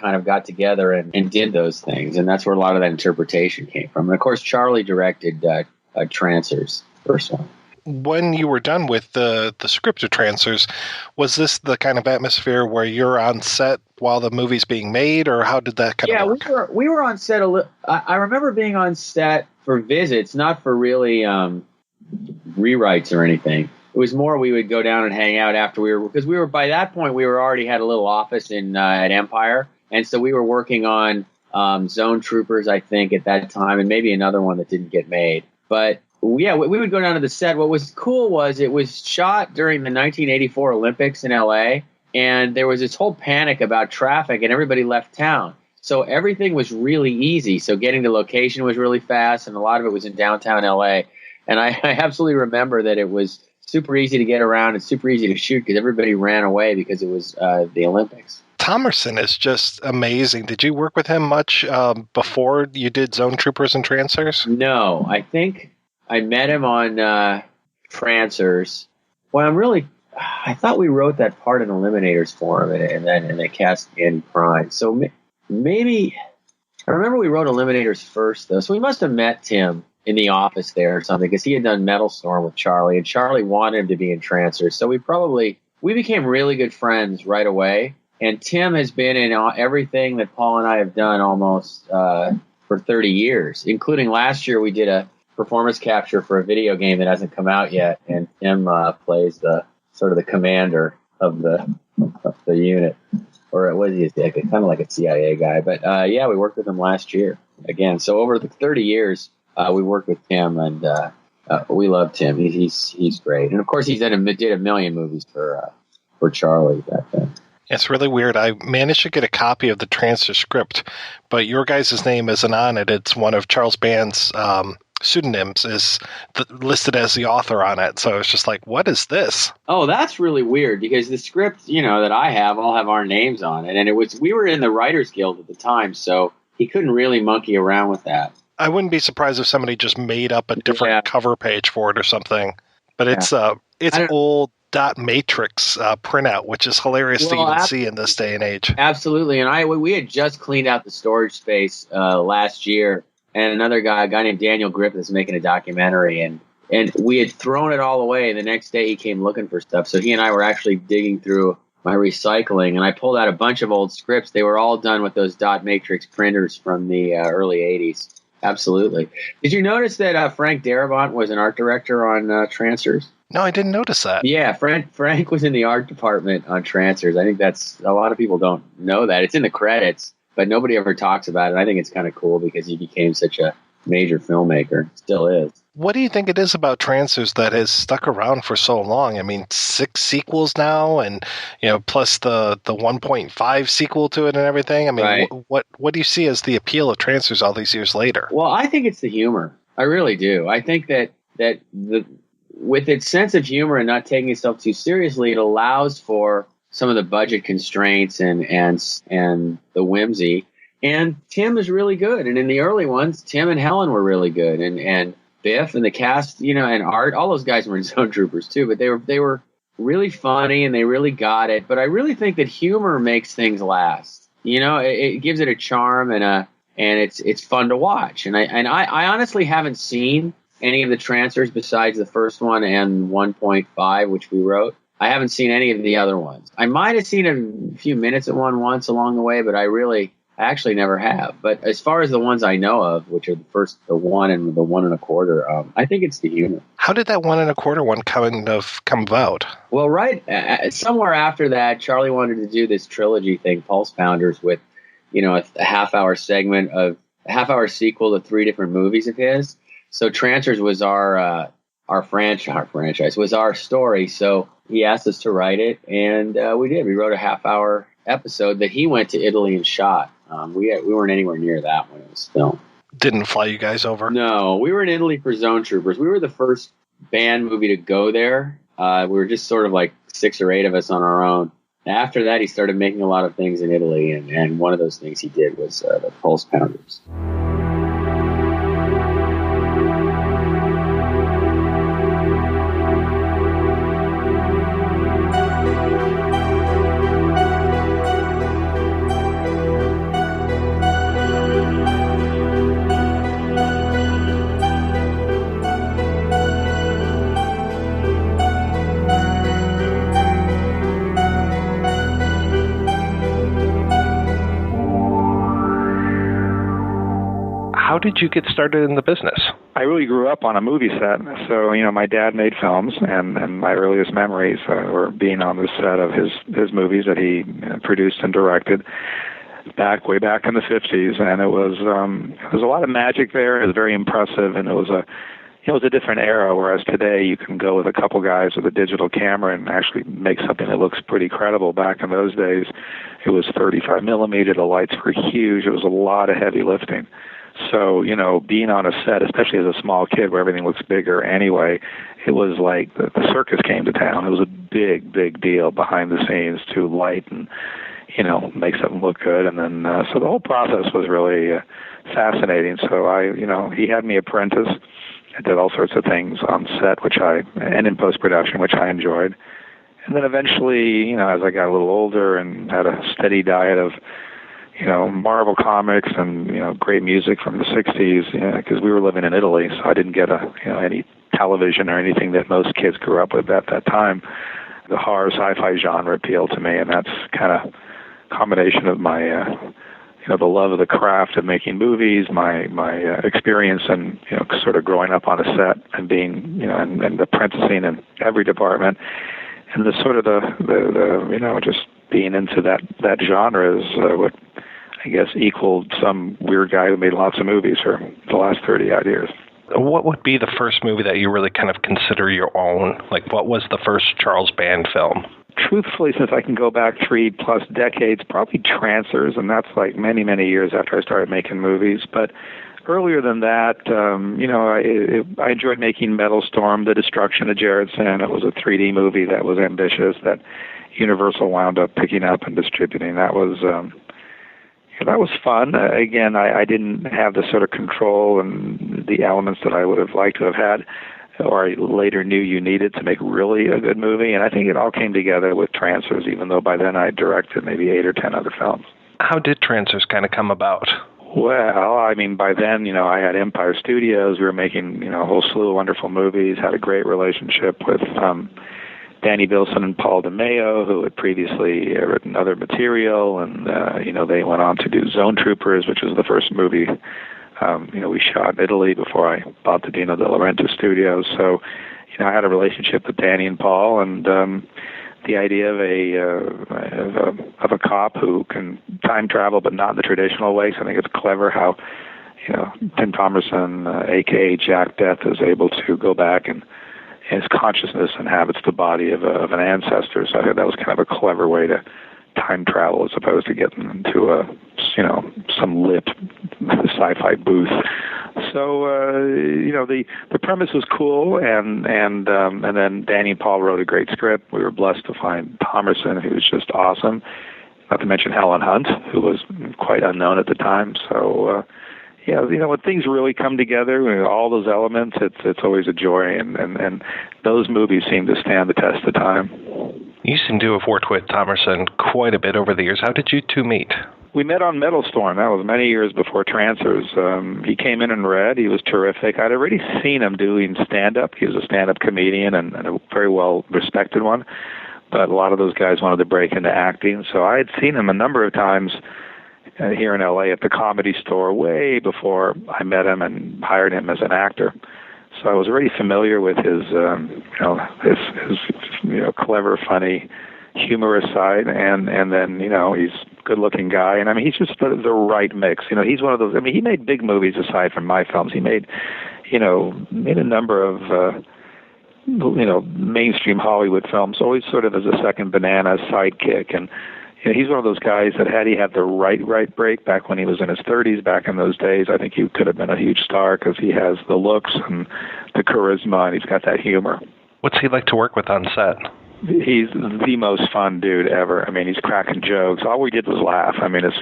together and did those things, and that's where a lot of that interpretation came from. And of course, Charlie directed Trancers, first one. When you were done with the script of Trancers, was this the kind of atmosphere where you're on set while the movie's being made, or how did that kind of work? Yeah, we were on set I remember being on set for visits, not for really rewrites or anything. It was more we would go down and hang out after because we were by that point we were already had a little office in at Empire, and so we were working on Zone Troopers, I think, at that time, and maybe another one that didn't get made. But yeah, we would go down to the set. What was cool was it was shot during the 1984 Olympics in L.A., and there was this whole panic about traffic, and everybody left town. So everything was really easy. So getting the location was really fast, and a lot of it was in downtown L.A. And I absolutely remember that it was super easy to get around and super easy to shoot because everybody ran away because it was the Olympics. Thomerson is just amazing. Did you work with him much before you did Zone Troopers and Trancers? No, I think I met him on Trancers. Well, I thought we wrote that part in Eliminators for him, and they cast Andy Prime. So maybe I remember we wrote Eliminators first, though. So we must have met Tim in the office there or something because he had done Metal Storm with Charlie, and Charlie wanted him to be in Trancers. So we became really good friends right away. And Tim has been in everything that Paul and I have done almost for 30 years, including last year we did a performance capture for a video game that hasn't come out yet, and Tim plays the sort of the commander of the unit, or was he kind of like a CIA guy? But yeah, we worked with him last year again. So over the 30 years, we worked with Tim, and we loved Tim. He's great, and of course he did a million movies for Charlie back then. It's really weird. I managed to get a copy of the Trancers script, but your guys' name isn't on it. It's one of Charles Band's pseudonyms is listed as the author on it. So it's just like, what is this? Oh, that's really weird because the script, that I have all have our names on it. And we were in the Writers Guild at the time, so he couldn't really monkey around with that. I wouldn't be surprised if somebody just made up a different cover page for it or something. But it's old dot matrix printout, which is hilarious to even see in this day and age. Absolutely. And we had just cleaned out the storage space last year, and another guy, a guy named Daniel Griffith, is making a documentary, and we had thrown it all away. The next day he came looking for stuff. So he and I were actually digging through my recycling, and I pulled out a bunch of old scripts. They were all done with those dot matrix printers from the early 80s. Absolutely. Did you notice that Frank Darabont was an art director on Trancers? No, I didn't notice that. Yeah, Frank was in the art department on Trancers. I think that's a lot of people don't know that. It's in the credits, but nobody ever talks about it. I think it's kind of cool because he became such a major filmmaker. Still is. What do you think it is about Trancers that has stuck around for so long? I mean, 6 sequels now, and plus the 1.5 sequel to it and everything. I mean, right. What do you see as the appeal of Trancers all these years later? Well, I think it's the humor. I really do. I think that with its sense of humor and not taking itself too seriously, it allows for some of the budget constraints and the whimsy. And Tim is really good. And in the early ones, Tim and Helen were really good, and Biff and the cast, and Art, all those guys were in Zone Troopers too, but they were really funny and they really got it. But I really think that humor makes things last. it gives it a charm and it's fun to watch. And I honestly haven't seen any of the Trancers besides the first one and 1.5, which we wrote. I haven't seen any of the other ones. I might have seen a few minutes of one once along the way, but I actually never have. But as far as the ones I know of, which are the 1 and the 1 1/4, I think it's the humor. How did that 1 1/4 one come about? Well, right somewhere after that, Charlie wanted to do this trilogy thing, Pulse Pounders, with a half-hour segment of a half-hour sequel to 3 different movies of his. So Trancers was our franchise, was our story. So he asked us to write it, and we did. We wrote a half-hour episode that he went to Italy and shot. We weren't anywhere near that when it was filmed. Didn't fly you guys over? No, we were in Italy for Zone Troopers. We were the first band movie to go there. We were just sort of like 6 or 8 of us on our own. After that, he started making a lot of things in Italy, and one of those things he did was the Pulse Pounders. How did you get started in the business? I really grew up on a movie set. So, my dad made films, and my earliest memories were being on the set of his movies that he produced and directed way back in the 50s. And it was a lot of magic there. It was very impressive, and it was a different era, whereas today you can go with a couple guys with a digital camera and actually make something that looks pretty credible. Back in those days, it was 35 millimeter. The lights were huge. It was a lot of heavy lifting. So, being on a set, especially as a small kid where everything looks bigger anyway, it was like the circus came to town. It was a big, big deal behind the scenes to light and, make something look good. And then, so the whole process was really fascinating. So he had me apprentice. I did all sorts of things on set, and in post-production, which I enjoyed. And then eventually, as I got a little older and had a steady diet of, Marvel comics and, great music from the 60s, because we were living in Italy, so I didn't get any television or anything that most kids grew up with at that time. The horror sci-fi genre appealed to me, and that's kind of a combination of my, the love of the craft of making movies, my experience and, sort of growing up on a set and being, and apprenticing in every department. And the sort of the just being into that genre is what I guess equaled some weird guy who made lots of movies for the last 30-odd years. What would be the first movie that you really kind of consider your own? Like, what was the first Charles Band film? Truthfully, since I can go back 3+ decades, probably Trancers, and that's like many, many years after I started making movies. But earlier than that, I enjoyed making Metal Storm, The Destruction of Jaredson. It was a 3D movie that was ambitious that Universal wound up picking up and distributing. That was fun. Again, I didn't have the sort of control and the elements that I would have liked to have had, or I later knew you needed to make really a good movie. And I think it all came together with Trancers, even though by then I directed maybe 8 or 10 other films. How did Trancers kind of come about? Well, I mean, by then, I had Empire Studios. We were making, a whole slew of wonderful movies, had a great relationship with Danny Bilson and Paul DeMeo, who had previously written other material, and they went on to do Zone Troopers, which was the first movie we shot in Italy before I bought the Dino De Laurentiis studios. So I had a relationship with Danny and Paul, and the idea of a cop who can time travel, but not in the traditional way. So I think it's clever how Tim Thomerson, aka Jack Deth, is able to go back and his consciousness inhabits the body of an ancestor. So I thought that was kind of a clever way to time travel as opposed to getting into some lit sci-fi booth. So the premise was cool, and then Danny and Paul wrote a great script. We were blessed to find Thomerson, who was just awesome. Not to mention Helen Hunt, who was quite unknown at the time. So when things really come together, all those elements, it's always a joy, and those movies seem to stand the test of time. You seem to have worked with Thomerson quite a bit over the years. How did you two meet? We met on Metalstorm. That was many years before Trancers. He came in and read. He was terrific. I'd already seen him doing stand-up. He was a stand-up comedian and a very well-respected one. But a lot of those guys wanted to break into acting. So I had seen him a number of times here in L.A. at the Comedy Store way before I met him and hired him as an actor. So I was already familiar with his clever, funny, humorous side, and then he's a good-looking guy, and I mean he's just the right mix. He's one of those. I mean, he made big movies aside from my films. He made a number of mainstream Hollywood films, always sort of as a second banana sidekick, and he's one of those guys that had he had the right break back when he was in his 30s, back in those days, I think he could have been a huge star because he has the looks and the charisma, and he's got that humor. What's he like to work with on set? He's the most fun dude ever. I mean, he's cracking jokes. All we did was laugh. I mean, it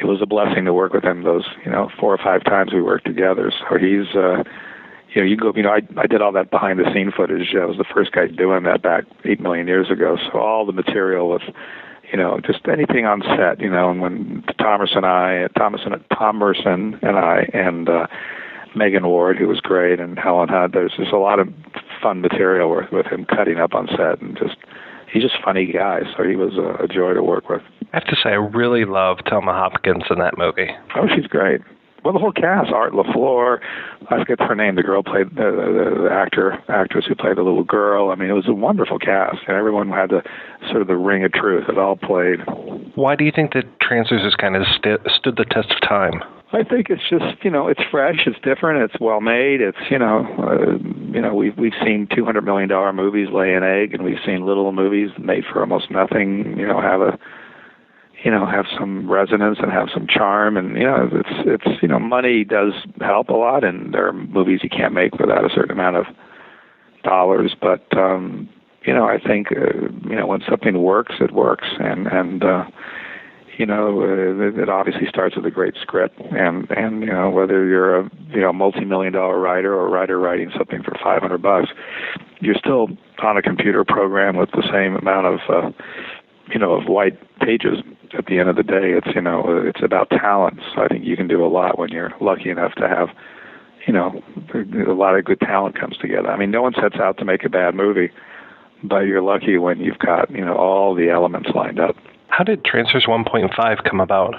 was a blessing to work with him those 4 or 5 times we worked together. So he's I did all that behind the scene footage. I was the first guy doing that back 8 million years ago. So all the material was, just anything on set, and when Thomerson and I and Megan Ward, who was great, and Helen Hunt, there's just a lot of fun material with him cutting up on set, and he's just a funny guy, so he was a joy to work with. I have to say, I really love Thelma Hopkins in that movie. Oh, she's great. Well, the whole cast, Art LaFleur, I forget her name, the girl played, the actress who played the little girl. I mean, it was a wonderful cast, and everyone had the sort of the ring of truth. It all played. Why do you think that Trancers has kind of stood the test of time? I think it's just, it's fresh, it's different, it's well made. It's, we've seen $200 million movies lay an egg, and we've seen little movies made for almost nothing, have some resonance and have some charm, and it's money does help a lot, and there are movies you can't make without a certain amount of dollars, but I think when something works, it works, and it obviously starts with a great script, and whether you're a multi-million-dollar writer or a writer writing something for $500, you're still on a computer program with the same amount of of white pages. At the end of the day, it's about talent. So I think you can do a lot when you're lucky enough to have, a lot of good talent comes together. I mean, no one sets out to make a bad movie, but you're lucky when you've got, all the elements lined up. How did Trancers 1.5 come about?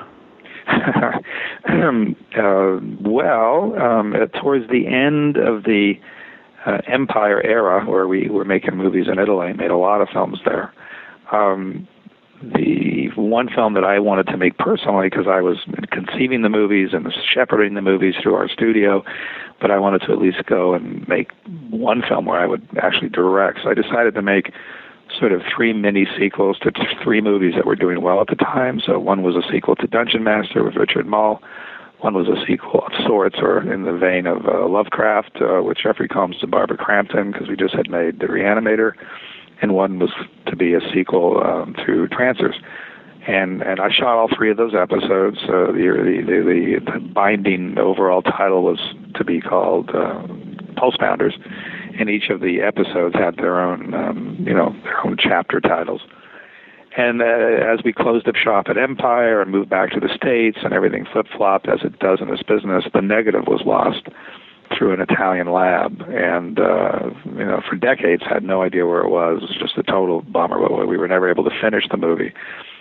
Towards the end of the Empire era, where we were making movies in Italy, made a lot of films there. The one film that I wanted to make personally, because I was conceiving the movies and shepherding the movies through our studio, but I wanted to at least go and make one film where I would actually direct. So I decided to make sort of 3 mini sequels to 3 movies that were doing well at the time. So one was a sequel to Dungeon Master with Richard Mull. One was a sequel of sorts, or in the vein of Lovecraft, with Jeffrey Combs and Barbara Crampton, because we just had made The Reanimator. And one was to be a sequel to Trancers. And I shot all 3 of those episodes. The binding overall title was to be called Pulse Pounders, and each of the episodes had their own chapter titles. And as we closed up shop at Empire and moved back to the States, and everything flip-flopped as it does in this business, the negative was lost through an Italian lab, and for decades had no idea where it was. It was just a total bummer. We were never able to finish the movie.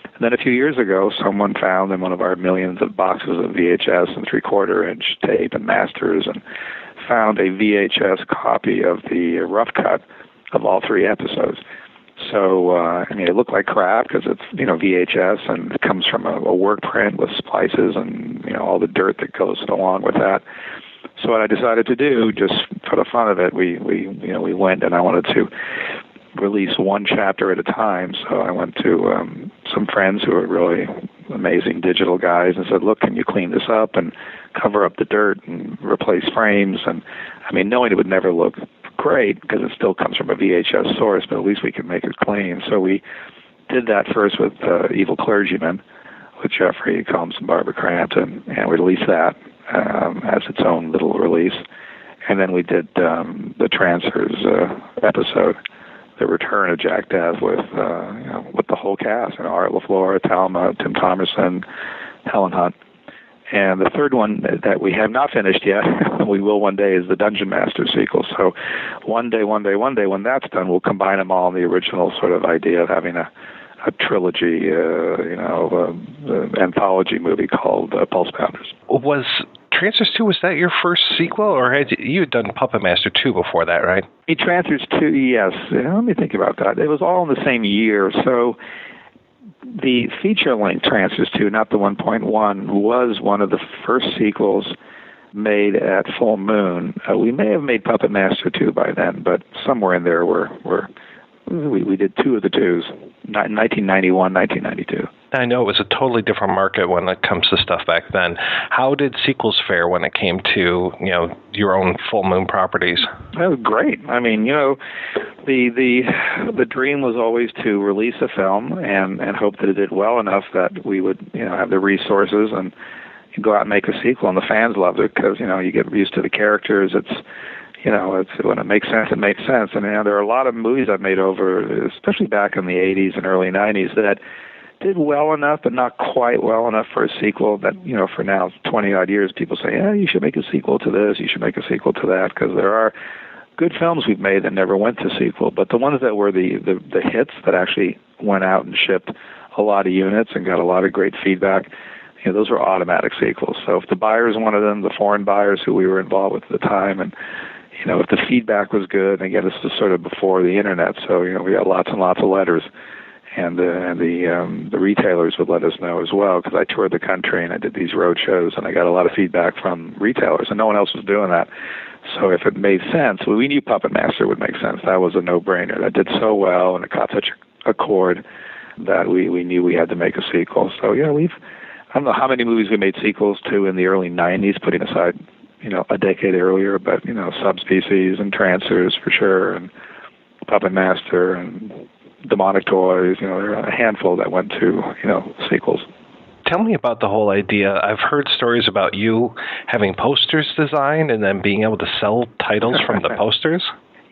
And then a few years ago, someone found in one of our millions of boxes of VHS and 3/4-inch tape and masters, and found a VHS copy of the rough cut of all 3 episodes. So, it looked like crap because it's, VHS, and it comes from a work print with splices and, all the dirt that goes along with that. So what I decided to do, just for the fun of it, we went, and I wanted to release one chapter at a time. So I went to some friends who are really amazing digital guys and said, look, can you clean this up and cover up the dirt and replace frames? And knowing it would never look great because it still comes from a VHS source, but at least we could make it clean. So we did that first with Evil Clergyman with Jeffrey Combs and Barbara Crampton, and we released that as its own little release. And then we did the Trancers episode the return of Jack Deth with the whole cast, Art LaFleur, Talma, Tim Thomerson, Helen Hunt. And the third one that we have not finished yet, and we will one day, is the Dungeon Master sequel. So one day, when that's done, we'll combine them all in the original sort of idea of having a trilogy, anthology movie called Pulse Pounders. Was Trancers 2, was that your first sequel, or had you had done Puppet Master 2 before that, right? Trancers 2, yes. Let me think about that. It was all in the same year, so the feature-length Trancers 2, not the 1.1, was one of the first sequels made at Full Moon. We may have made Puppet Master 2 by then, but somewhere in there we did two of the twos, 1991, 1992. I know it was a totally different market when it comes to stuff back then. How did sequels fare when it came to, your own Full Moon properties? That was great. I mean, the dream was always to release a film and hope that it did well enough that we would, have the resources and go out and make a sequel, and the fans loved it because, you get used to the characters. It's when it makes sense, it makes sense. And there are a lot of movies I've made over, especially back in the 80s and early 90s, that did well enough, but not quite well enough for a sequel that, for now, 20-odd years, people say, you should make a sequel to this, you should make a sequel to that, because there are good films we've made that never went to sequel. But the ones that were the hits that actually went out and shipped a lot of units and got a lot of great feedback, those were automatic sequels. So if the buyers wanted them, the foreign buyers who we were involved with at the time, and if the feedback was good, and again, this was sort of before the internet, so we got lots and lots of letters, and the retailers would let us know as well, because I toured the country and I did these road shows, and I got a lot of feedback from retailers, and no one else was doing that. So if it made sense, we knew Puppet Master would make sense. That was a no-brainer. That did so well, and it caught such a chord that we knew we had to make a sequel. So I don't know how many movies we made sequels to in the early 90s, putting aside a decade earlier, but, Subspecies and Trancers for sure, and Puppet Master and Demonic Toys, there are a handful that went to, sequels. Tell me about the whole idea. I've heard stories about you having posters designed and then being able to sell titles from the posters.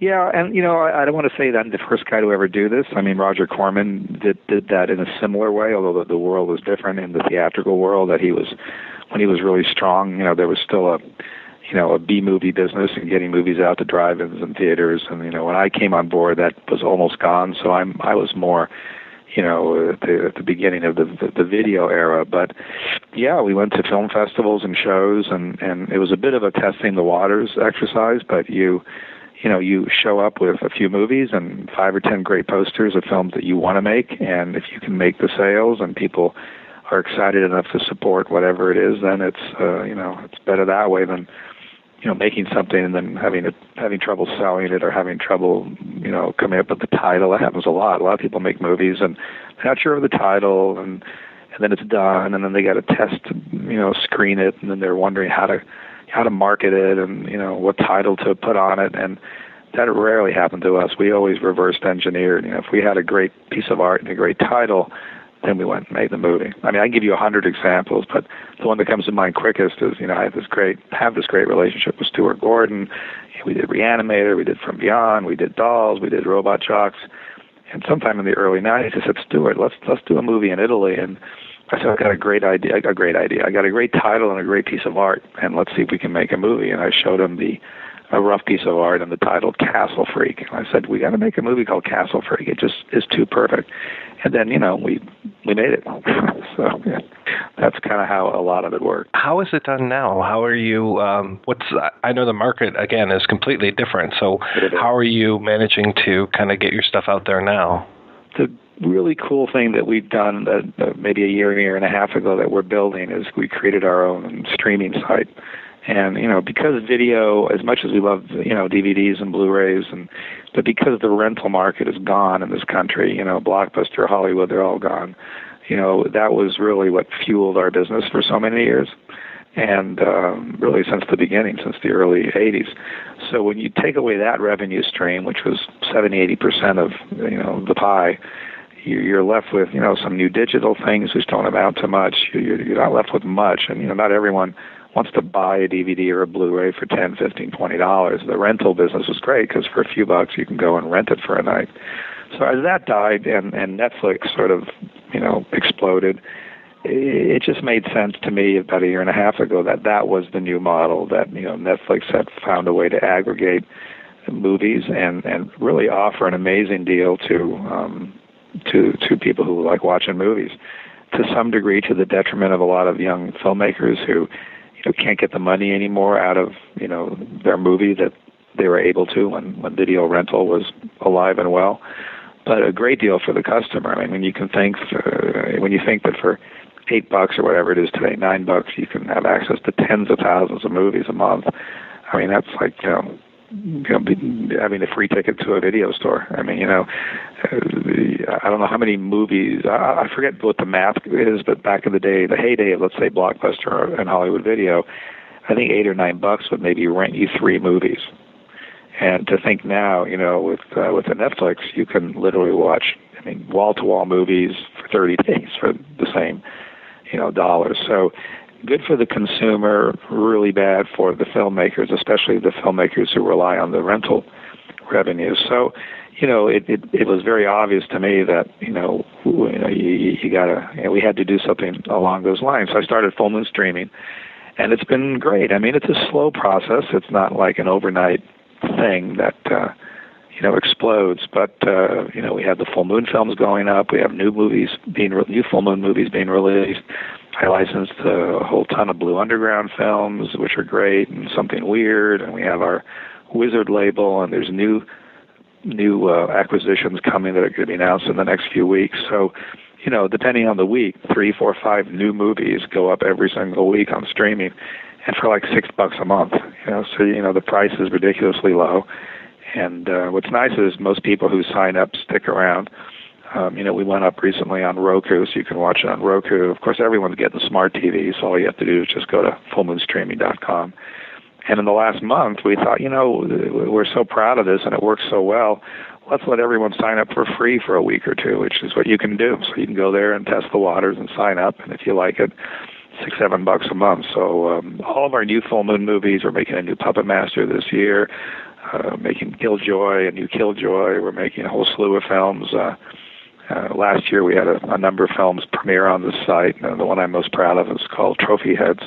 Yeah, and, I don't want to say that I'm the first guy to ever do this. I mean, Roger Corman did that in a similar way, although the world was different in the theatrical world, that when he was really strong, there was still a B-movie business and getting movies out to drive-ins and theaters. And, when I came on board, that was almost gone. So I was more, at the beginning of the video era. But, yeah, we went to film festivals and shows, and it was a bit of a testing the waters exercise, but you show up with a few movies and 5 or 10 great posters of films that you want to make, and if you can make the sales and people are excited enough to support whatever it is, then it's it's better that way than making something and then having trouble selling it or having trouble coming up with the title. That happens a lot. A lot of people make movies and they're not sure of the title, and then it's done, and then they got to test, screen it, and then they're wondering how to market it and what title to put on it, and that rarely happened to us. We always reversed engineered. If we had a great piece of art and a great title, then we went and made the movie. I mean, I can give you 100 examples, but the one that comes to mind quickest is, I have this great relationship with Stuart Gordon. We did Reanimator, we did From Beyond, we did Dolls, we did Robot Jocks, and sometime in the early 90s, I said, Stuart, let's do a movie in Italy. And I said, I got a great idea. I got a great title and a great piece of art, and let's see if we can make a movie. And I showed him a rough piece of art and the title Castle Freak. And I said, we got to make a movie called Castle Freak. It just is too perfect. And then, we made it. So yeah, that's kind of how a lot of it worked. How is it done now? How are you, I know the market, again, is completely different. So how are you managing to kind of get your stuff out there now? The really cool thing that we've done that maybe a year and a half ago that we're building is we created our own streaming site. And, because video, as much as we love, DVDs and Blu-rays, but because the rental market is gone in this country, Blockbuster, Hollywood, they're all gone, that was really what fueled our business for so many years. And really since the beginning, since the early 80s. So when you take away that revenue stream, which was 70-80% of, the pie, you're left with, some new digital things which don't amount to much. You're not left with much. And, not everyone wants to buy a DVD or a Blu-ray for $10, $15, $20. The rental business was great because for a few bucks you can go and rent it for a night. So as that died and Netflix sort of, exploded, it just made sense to me about a year and a half ago that was the new model, that, Netflix had found a way to aggregate movies and really offer an amazing deal to people who like watching movies, to some degree to the detriment of a lot of young filmmakers who can't get the money anymore out of their movie that they were able to when video rental was alive and well. But a great deal for the customer. I mean, when you think that for $8 or whatever it is today, $9, you can have access to tens of thousands of movies a month. I mean, that's like having a free ticket to a video store. I mean, I don't know how many movies. I forget what the math is, but back in the day, the heyday of, let's say, Blockbuster and Hollywood Video, I think $8 or $9 would maybe rent you 3 movies. And to think now, with the Netflix, you can literally watch, wall-to-wall movies for 30 days for the same, dollars. So good for the consumer, really bad for the filmmakers, especially the filmmakers who rely on the rental revenue. So, it was very obvious to me that, you gotta, we had to do something along those lines. So I started Full Moon Streaming, and it's been great. I mean, it's a slow process. It's not like an overnight thing that, explodes. But, we have the Full Moon films going up. We have new Full Moon movies being released. I licensed a whole ton of Blue Underground films, which are great, and Something Weird. And we have our Wizard label, and there's new acquisitions coming that are going to be announced in the next few weeks. So, depending on the week, 3, 4, 5 new movies go up every single week on streaming, and for like $6 a month. So the price is ridiculously low. And what's nice is most people who sign up stick around. We went up recently on Roku, so you can watch it on Roku. Of course, everyone's getting a smart TV, so all you have to do is just go to fullmoonstreaming.com. And in the last month, we thought, we're so proud of this and it works so well. Let's let everyone sign up for free for a week or two, which is what you can do. So you can go there and test the waters and sign up, and if you like it, $6, $7 a month. So all of our new Full Moon movies, we're making a new Puppet Master this year, making Killjoy, a new Killjoy. We're making a whole slew of films. Last year we had a number of films premiere on the site. The one I'm most proud of is called Trophy Heads.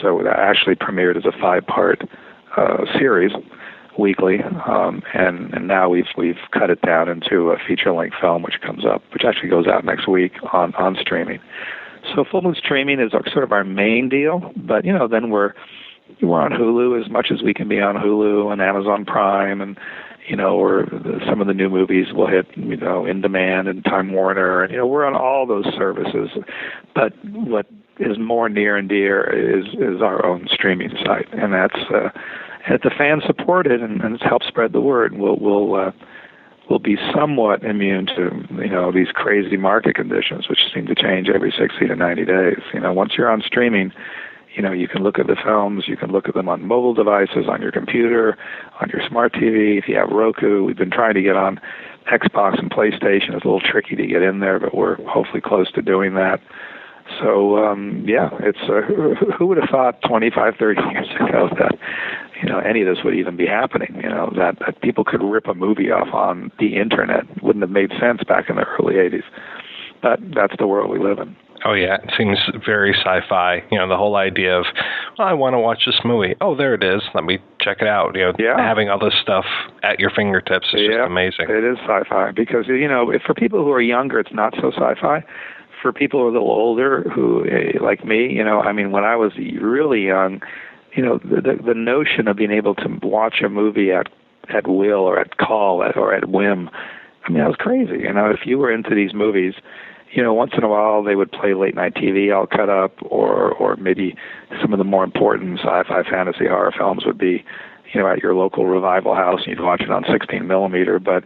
So that actually premiered as a 5-part series weekly, and now we've cut it down into a feature-length film, which actually goes out next week on streaming. So Full Moon Streaming is sort of our main deal, but then we're on Hulu as much as we can be on Hulu and Amazon Prime, and or some of the new movies will hit In Demand and Time Warner, and we're on all those services. But what is more near and dear is our own streaming site, and that's if the fans support it and it's helped spread the word, we'll be somewhat immune to these crazy market conditions, which seem to change every 60 to 90 days. Once you're on streaming, you can look at the films, you can look at them on mobile devices, on your computer, on your smart TV. If you have Roku, we've been trying to get on Xbox and PlayStation. It's a little tricky to get in there, but we're hopefully close to doing that. So, it's who would have thought 25, 30 years ago that, any of this would even be happening, that people could rip a movie off on the internet. It wouldn't have made sense back in the early 80s. But that's the world we live in. Oh, yeah. It seems very sci-fi. The whole idea of, I want to watch this movie. Oh, there it is. Let me check it out. Having all this stuff at your fingertips is just amazing. It is sci-fi because, for people who are younger, it's not so sci-fi. For people who are a little older, who like me, when I was really young, the notion of being able to watch a movie at will or at call or at whim, that was crazy. If you were into these movies, once in a while they would play late night TV all cut up, or maybe some of the more important sci-fi, fantasy, horror films would be, at your local revival house, and you'd watch it on 16 millimeter. But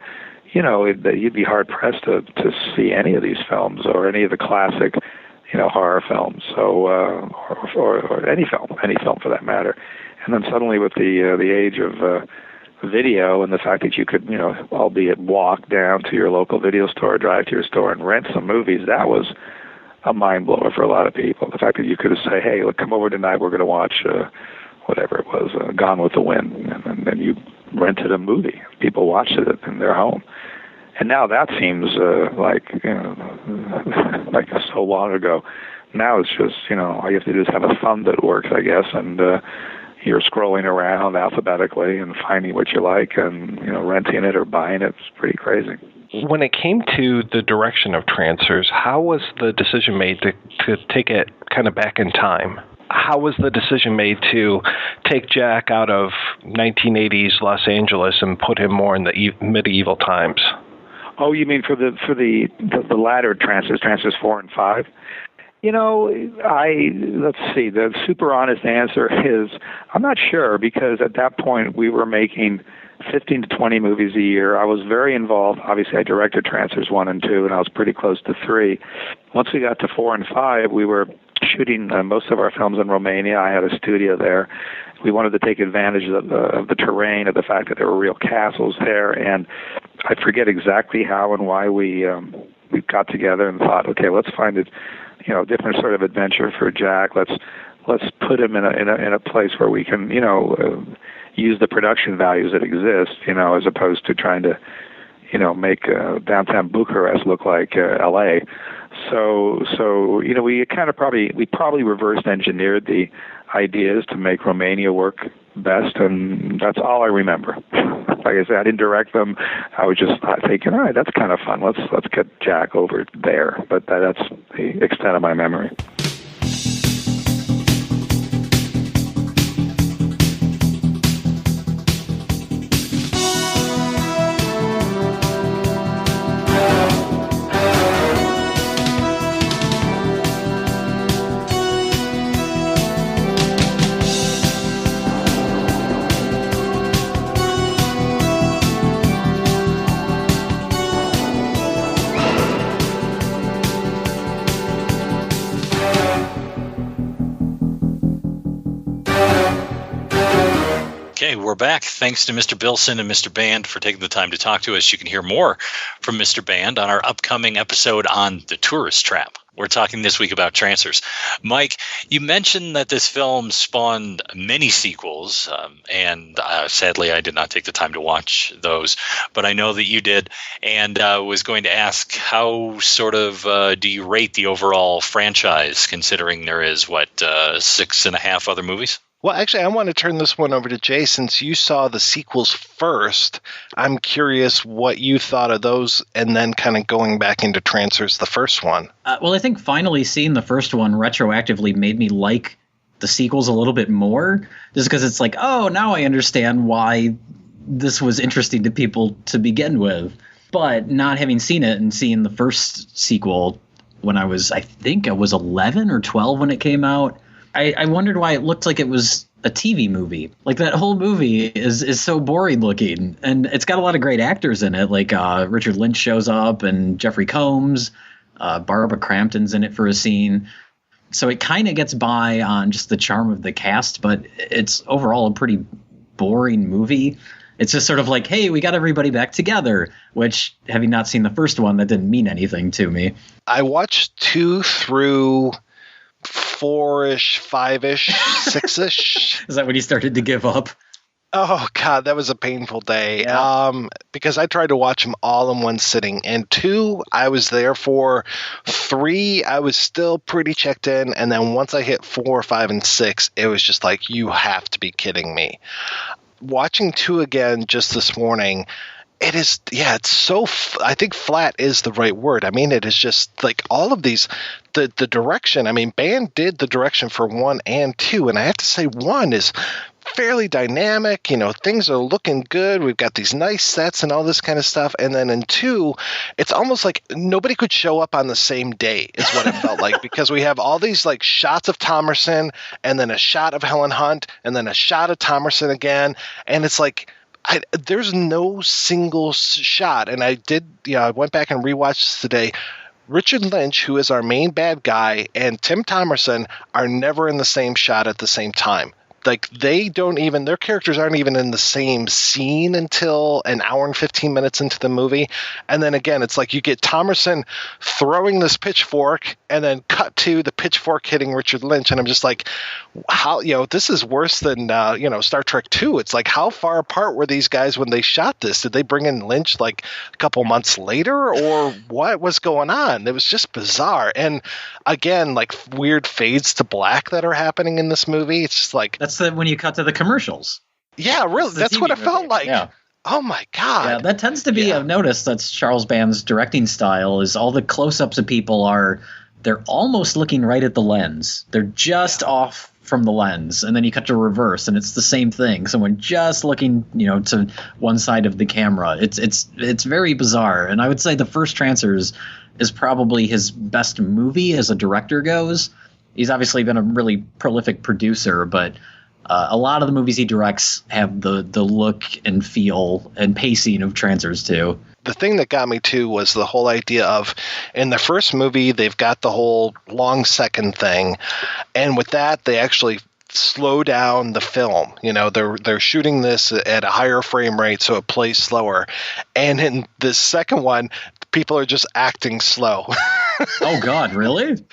you'd be hard pressed to see any of these films or any of the classic, horror films. So or any film for that matter. And then suddenly with the age of video and the fact that you could, albeit walk down to your local video store, drive to your store and rent some movies, that was a mind blower for a lot of people. The fact that you could say, hey, look, come over tonight, we're going to watch whatever it was, Gone with the Wind, and then you rented a movie. People watched it in their home. And now that seems like so long ago. Now it's just, all you have to do is have a thumb that works, I guess, and you're scrolling around alphabetically and finding what you like and, renting it or buying it. It's pretty crazy. When it came to the direction of Trancers, how was the decision made to take it kind of back in time? How was the decision made to take Jack out of 1980s Los Angeles and put him more in the medieval times? Oh, you mean for the latter Trancers 4 and 5? Let's see. The super honest answer is I'm not sure, because at that point we were making 15 to 20 movies a year. I was very involved. Obviously, I directed Trancers 1 and 2, and I was pretty close to 3. Once we got to 4 and 5, we were shooting most of our films in Romania. I had a studio there. We wanted to take advantage of the terrain, of the fact that there were real castles there, and I forget exactly how and why we got together and thought, okay, let's find a different sort of adventure for Jack. Let's put him in a place where we can use the production values that exist, as opposed to trying to make downtown Bucharest look like L.A. So we probably reverse engineered the ideas to make Romania work best, and that's all I remember. Like I said, I didn't direct them. I was just thinking, all right, that's kind of fun. Let's get Jack over there. But that's the extent of my memory. Okay, we're back. Thanks to Mr. Bilson and Mr. Band for taking the time to talk to us. You can hear more from Mr. Band on our upcoming episode on The Tourist Trap. We're talking this week about Trancers. Mike, you mentioned that this film spawned many sequels, and sadly I did not take the time to watch those, but I know that you did, and was going to ask how sort of do you rate the overall franchise, considering there is, 6.5 other movies? Well, actually, I want to turn this one over to Jay. Since you saw the sequels first, I'm curious what you thought of those, and then kind of going back into Trancers, the first one. Well, I think finally seeing the first one retroactively made me like the sequels a little bit more, just because it's like, oh, now I understand why this was interesting to people to begin with. But not having seen it and seeing the first sequel when I think I was 11 or 12 when it came out, I wondered why it looked like it was a TV movie. Like, that whole movie is so boring looking, and it's got a lot of great actors in it. Like Richard Lynch shows up, and Jeffrey Combs, Barbara Crampton's in it for a scene. So it kind of gets by on just the charm of the cast, but it's overall a pretty boring movie. It's just sort of like, hey, we got everybody back together, which, having not seen the first one, that didn't mean anything to me. I watched 2 through 4-ish, 5-ish, 6-ish. Is that when you started to give up? Oh, God, that was a painful day. Yeah. Because I tried to watch them all in one sitting. And 2, I was there for. 3, I was still pretty checked in. And then once I hit 4, 5, and 6, it was just like, you have to be kidding me. Watching 2 again just this morning, it is, it's so, I think flat is the right word. I mean, it is just like all of these, the direction. I mean, Band did the direction for 1 and 2, and I have to say 1 is fairly dynamic. Things are looking good. We've got these nice sets and all this kind of stuff. And then in 2, it's almost like nobody could show up on the same day is what it felt like, because we have all these like shots of Thomerson and then a shot of Helen Hunt and then a shot of Thomerson again. And it's like, there's no single shot, and I went back and rewatched this today. Richard Lynch, who is our main bad guy, and Tim Thomerson are never in the same shot at the same time. like they don't even, their characters aren't even in the same scene until an hour and 15 minutes into the movie. And then again, it's like you get Thomerson throwing this pitchfork and then cut to the pitchfork hitting Richard Lynch. And I'm just like, how, this is worse than, Star Trek 2. It's like, how far apart were these guys when they shot this? Did they bring in Lynch like a couple months later, or what was going on? It was just bizarre. And again, like weird fades to black that are happening in this movie. It's just like, that's when you cut to the commercials. Yeah, really. That's what it felt like. Yeah. Oh my God. Yeah, that tends to be, I've noticed that's Charles Band's directing style, is all the close-ups of people they're almost looking right at the lens. They're just off from the lens, and then you cut to reverse, and it's the same thing. Someone just looking, to one side of the camera. It's very bizarre, and I would say the first Trancers is probably his best movie as a director goes. He's obviously been a really prolific producer, but a lot of the movies he directs have the look and feel and pacing of Trancers too. The thing that got me too was the whole idea of, in the first movie, they've got the whole long second thing. And with that, they actually slow down the film. They're shooting this at a higher frame rate, so it plays slower. And in the second one, people are just acting slow. Oh God, really?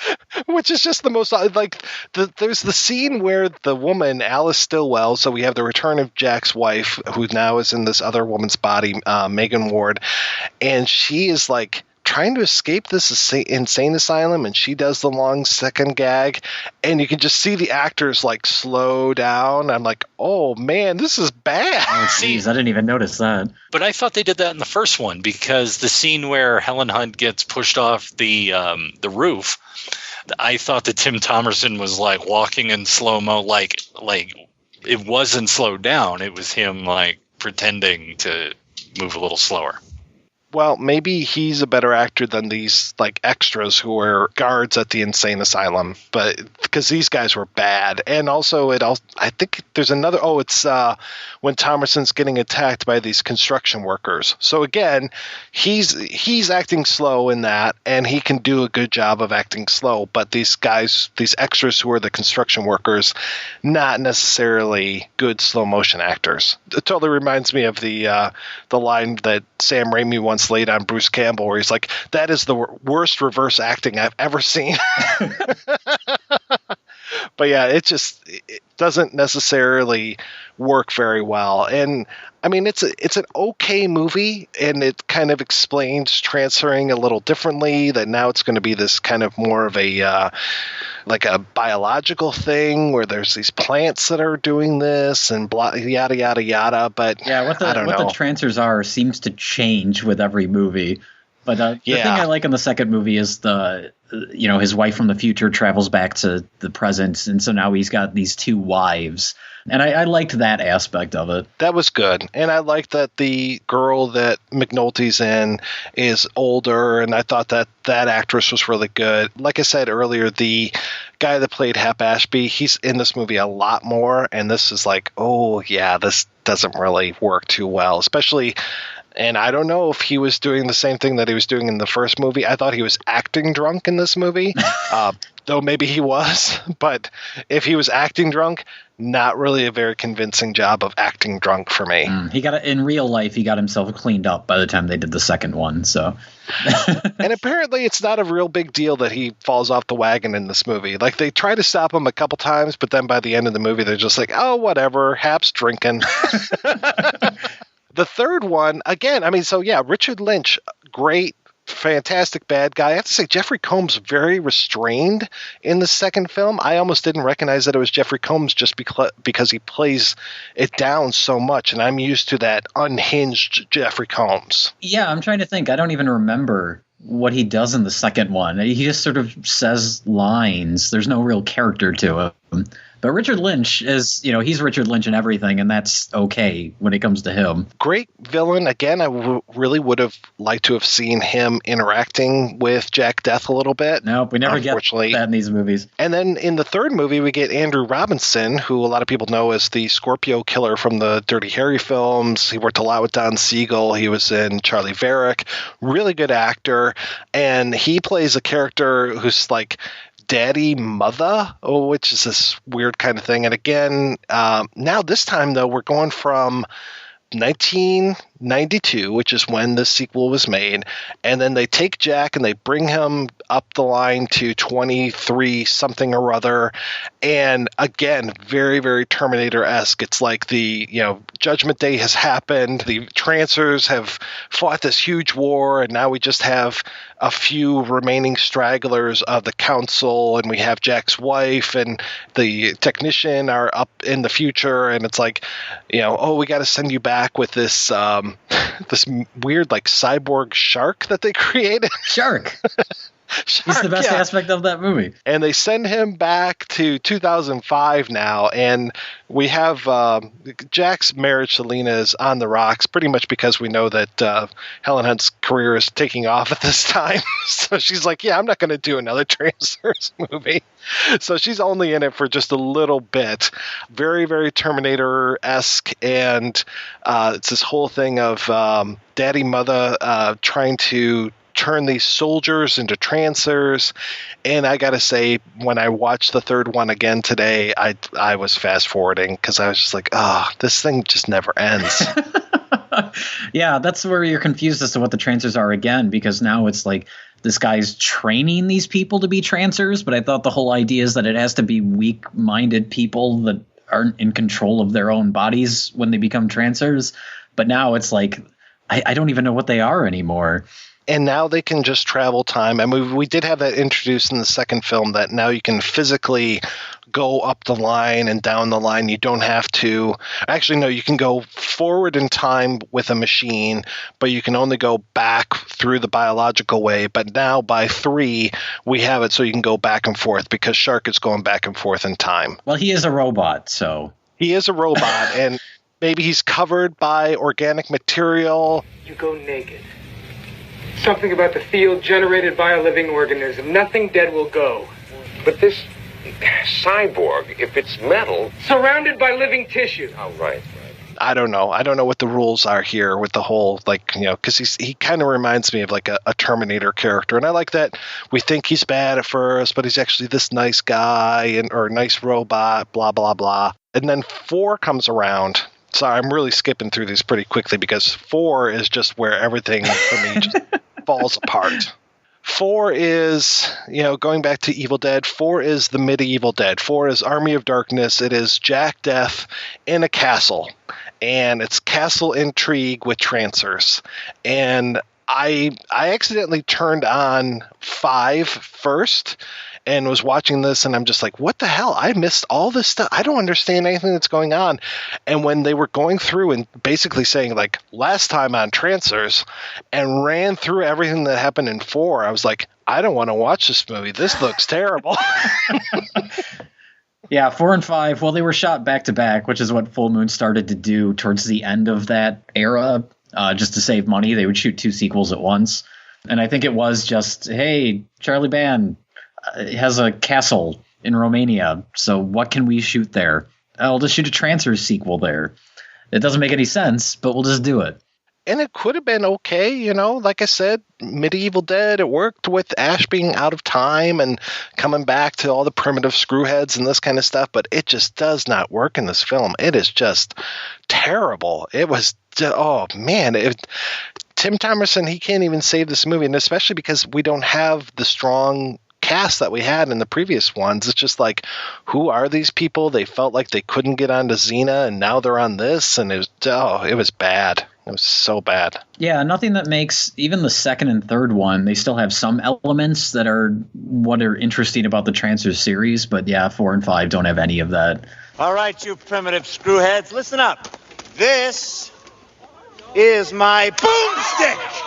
Which is just the most, like, there's the scene where the woman, Alice Stillwell, so we have the return of Jack's wife, who now is in this other woman's body, Megan Ward, and she is like trying to escape this insane asylum, and she does the long second gag, and you can just see the actors like slow down. I'm like, oh man, this is bad. Oh, geez, I didn't even notice that. But I thought they did that in the first one, because the scene where Helen Hunt gets pushed off the roof, I thought that Tim Thomerson was like walking in slow-mo, like it wasn't slowed down. It was him like pretending to move a little slower. Well, maybe he's a better actor than these like extras who were guards at the insane asylum, but because these guys were bad. And also I think there's another, it's when Thomerson's getting attacked by these construction workers. So again, he's acting slow in that, and he can do a good job of acting slow, but these guys, these extras who are the construction workers, not necessarily good slow motion actors. It totally reminds me of the line that Sam Raimi once laid on Bruce Campbell, where he's like, that is the worst reverse acting I've ever seen. But yeah, it doesn't necessarily work very well. And I mean, it's an okay movie, and it kind of explains transferring a little differently, that now it's going to be this kind of more of a like a biological thing where there's these plants that are doing this and blah, yada, yada, yada. But yeah, what the Trancers are seems to change with every movie. But the thing I like in the second movie is his wife from the future travels back to the present, and so now he's got these two wives. And I liked that aspect of it. That was good. And I liked that the girl that McNulty's in is older, and I thought that actress was really good. Like I said earlier, the guy that played Hap Ashby, he's in this movie a lot more, and this is like, oh yeah, this doesn't really work too well, especially... And I don't know if he was doing the same thing that he was doing in the first movie. I thought he was acting drunk in this movie, though maybe he was. But if he was acting drunk, not really a very convincing job of acting drunk for me. In real life, he got himself cleaned up by the time they did the second one. So, and apparently, it's not a real big deal that he falls off the wagon in this movie. Like, they try to stop him a couple times, but then by the end of the movie, they're just like, oh, whatever, Hap's drinking. The third one, again, I mean, so yeah, Richard Lynch, great, fantastic bad guy. I have to say, Jeffrey Combs, very restrained in the second film. I almost didn't recognize that it was Jeffrey Combs just because he plays it down so much, and I'm used to that unhinged Jeffrey Combs. Yeah, I'm trying to think. I don't even remember what he does in the second one. He just sort of says lines. There's no real character to him. But Richard Lynch is, he's Richard Lynch in everything, and that's okay when it comes to him. Great villain. Again, I really would have liked to have seen him interacting with Jack Deth a little bit. Nope, we never get that in these movies. And then in the third movie, we get Andrew Robinson, who a lot of people know as the Scorpio killer from the Dirty Harry films. He worked a lot with Don Siegel. He was in Charlie Varick. Really good actor. And he plays a character who's like Daddy Mother, which is this weird kind of thing. And again, now this time, though, we're going from 1992, which is when the sequel was made, and then they take Jack and they bring him up the line to 23 something or other, and again, very, very Terminator-esque. It's like the, Judgment Day has happened, the Trancers have fought this huge war, and now we just have a few remaining stragglers of the council, and we have Jack's wife and the technician are up in the future, and it's like, we got to send you back with this this weird like cyborg shark that they created. Shark. He's the best aspect of that movie. And they send him back to 2005 now, and we have Jack's marriage to Lena is on the rocks, pretty much because we know that Helen Hunt's career is taking off at this time. So she's like, I'm not going to do another Trancers movie. So she's only in it for just a little bit. Very, very Terminator-esque, and it's this whole thing of Daddy Mother trying to turn these soldiers into Trancers. And I gotta say, when I watched the third one again today, I was fast forwarding because I was just like, this thing just never ends. Yeah, that's where you're confused as to what the Trancers are again, because now it's like this guy's training these people to be Trancers, but I thought the whole idea is that it has to be weak-minded people that aren't in control of their own bodies when they become Trancers. But now it's like, I don't even know what they are anymore. And now they can just travel time. I mean, we did have that introduced in the second film, that now you can physically go up the line and down the line. You don't have to – actually, no, you can go forward in time with a machine, but you can only go back through the biological way. But now by 3, we have it so you can go back and forth, because Shark is going back and forth in time. Well, he is a robot, so – he is a robot, and maybe he's covered by organic material. You go naked. Something about the field generated by a living organism. Nothing dead will go. But this cyborg, if it's metal... surrounded by living tissue. Oh, right. I don't know. I don't know what the rules are here with the whole, because he kind of reminds me of like a Terminator character. And I like that we think he's bad at first, but he's actually this nice guy or nice robot, blah, blah, blah. And then 4 comes around. Sorry, I'm really skipping through these pretty quickly because 4 is just where everything for me just falls apart. 4 is, going back to Evil Dead, 4 is the medieval Dead. 4 is Army of Darkness. It is Jack Deth in a castle, and it's castle intrigue with Trancers. And I accidentally turned on 5 first and was watching this, and I'm just like, what the hell? I missed all this stuff. I don't understand anything that's going on. And when they were going through and basically saying, like, last time on Trancers, and ran through everything that happened in 4, I was like, I don't want to watch this movie. This looks terrible. Yeah, 4 and 5, well, they were shot back-to-back, which is what Full Moon started to do towards the end of that era. Just to save money, they would shoot 2 sequels at once. And I think it was just, hey, Charlie Band has a castle in Romania, so what can we shoot there? I'll just shoot a Trancers sequel there. It doesn't make any sense, but we'll just do it. And it could have been okay, like I said, Medieval Dead, it worked with Ash being out of time and coming back to all the primitive screwheads and this kind of stuff, but it just does not work in this film. It is just terrible. It was, oh man, Tim Thomerson, he can't even save this movie, and especially because we don't have the strong cast that we had in the previous ones. It's just like, who are these people? They felt like they couldn't get onto Xena, and now they're on this, and it was bad. It was so bad. Yeah, nothing that makes even the second and third one. They still have some elements that are what are interesting about the Trancers series, but yeah, 4 and 5 don't have any of that. All right, you primitive screwheads, listen up. This is my boomstick.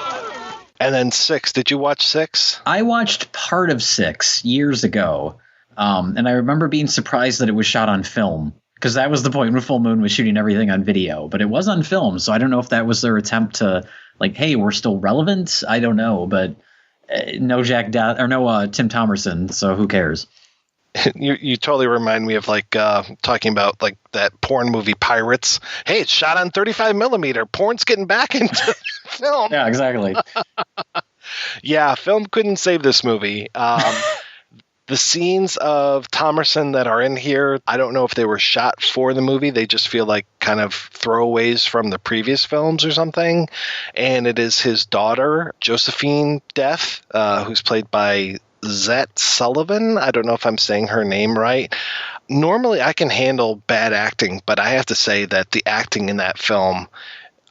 And then 6. Did you watch 6? I watched part of 6 years ago, and I remember being surprised that it was shot on film, because that was the point when Full Moon was shooting everything on video. But it was on film, so I don't know if that was their attempt to, like, hey, we're still relevant. I don't know, but no Jack Deth or no Tim Thomerson, so who cares? You totally remind me of like talking about like that porn movie Pirates. Hey, it's shot on 35 millimeter. Porn's getting back into film. Yeah, exactly. Yeah, film couldn't save this movie. The scenes of Thomerson that are in here, I don't know if they were shot for the movie. They just feel like kind of throwaways from the previous films or something. And it is his daughter, Josephine Deth, who's played by Zette Sullivan. I don't know if I'm saying her name right. Normally I can handle bad acting, but I have to say that the acting in that film,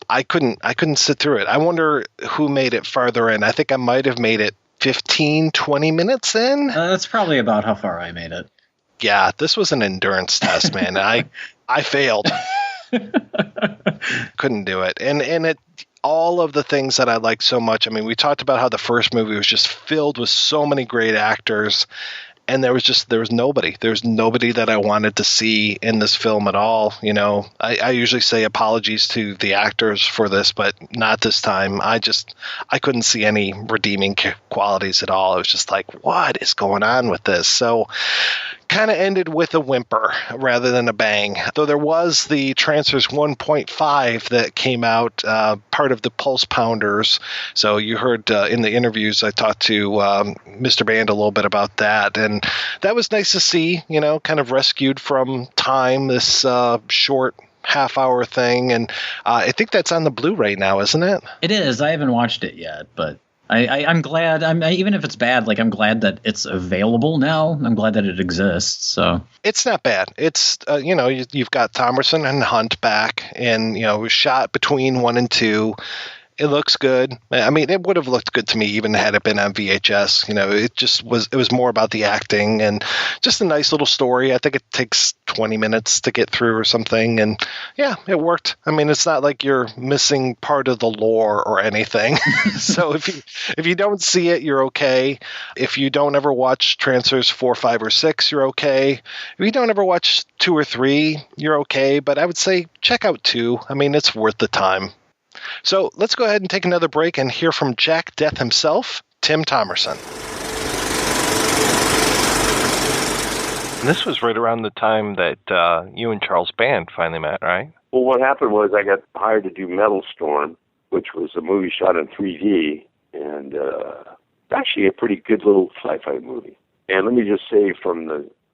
I couldn't sit through it. I wonder who made it farther in. I think I might have made it 15, 20 minutes in. That's probably about how far I made it. Yeah, this was an endurance test, man. I failed. Couldn't do it. And it, all of the things that I liked so much. I mean, we talked about how the first movie was just filled with so many great actors. And there was nobody. There's nobody that I wanted to see in this film at all. You know, I usually say apologies to the actors for this, but not this time. I couldn't see any redeeming qualities at all. It was just like, what is going on with this? So kind of ended with a whimper rather than a bang. Though there was the Trancers 1.5 that came out, part of the Pulse Pounders. So you heard in the interviews, I talked to Mr. Band a little bit about that. And that was nice to see, you know, kind of rescued from time, this short half-hour thing. And I think that's on the Blu-ray now, isn't it? It is. I haven't watched it yet, but I'm glad. Even if it's bad, like I'm glad that it's available now. I'm glad that it exists. So it's not bad. It's you know, you've got Thomerson and Hunt back, and you know, it was shot between 1 and 2. It looks good. I mean, it would have looked good to me even had it been on VHS. You know, it was more about the acting and just a nice little story. I think it takes 20 minutes to get through or something. And yeah, it worked. I mean, it's not like you're missing part of the lore or anything. So if you don't see it, you're okay. If you don't ever watch Trancers 4, 5, or 6, you're okay. If you don't ever watch 2 or 3, you're okay. But I would say check out 2. I mean, it's worth the time. So let's go ahead and take another break and hear from Jack Deth himself, Tim Thomerson. And this was right around the time that you and Charles Band finally met, right? Well, what happened was I got hired to do Metal Storm, which was a movie shot in 3D, and actually a pretty good little sci-fi movie. And let me just say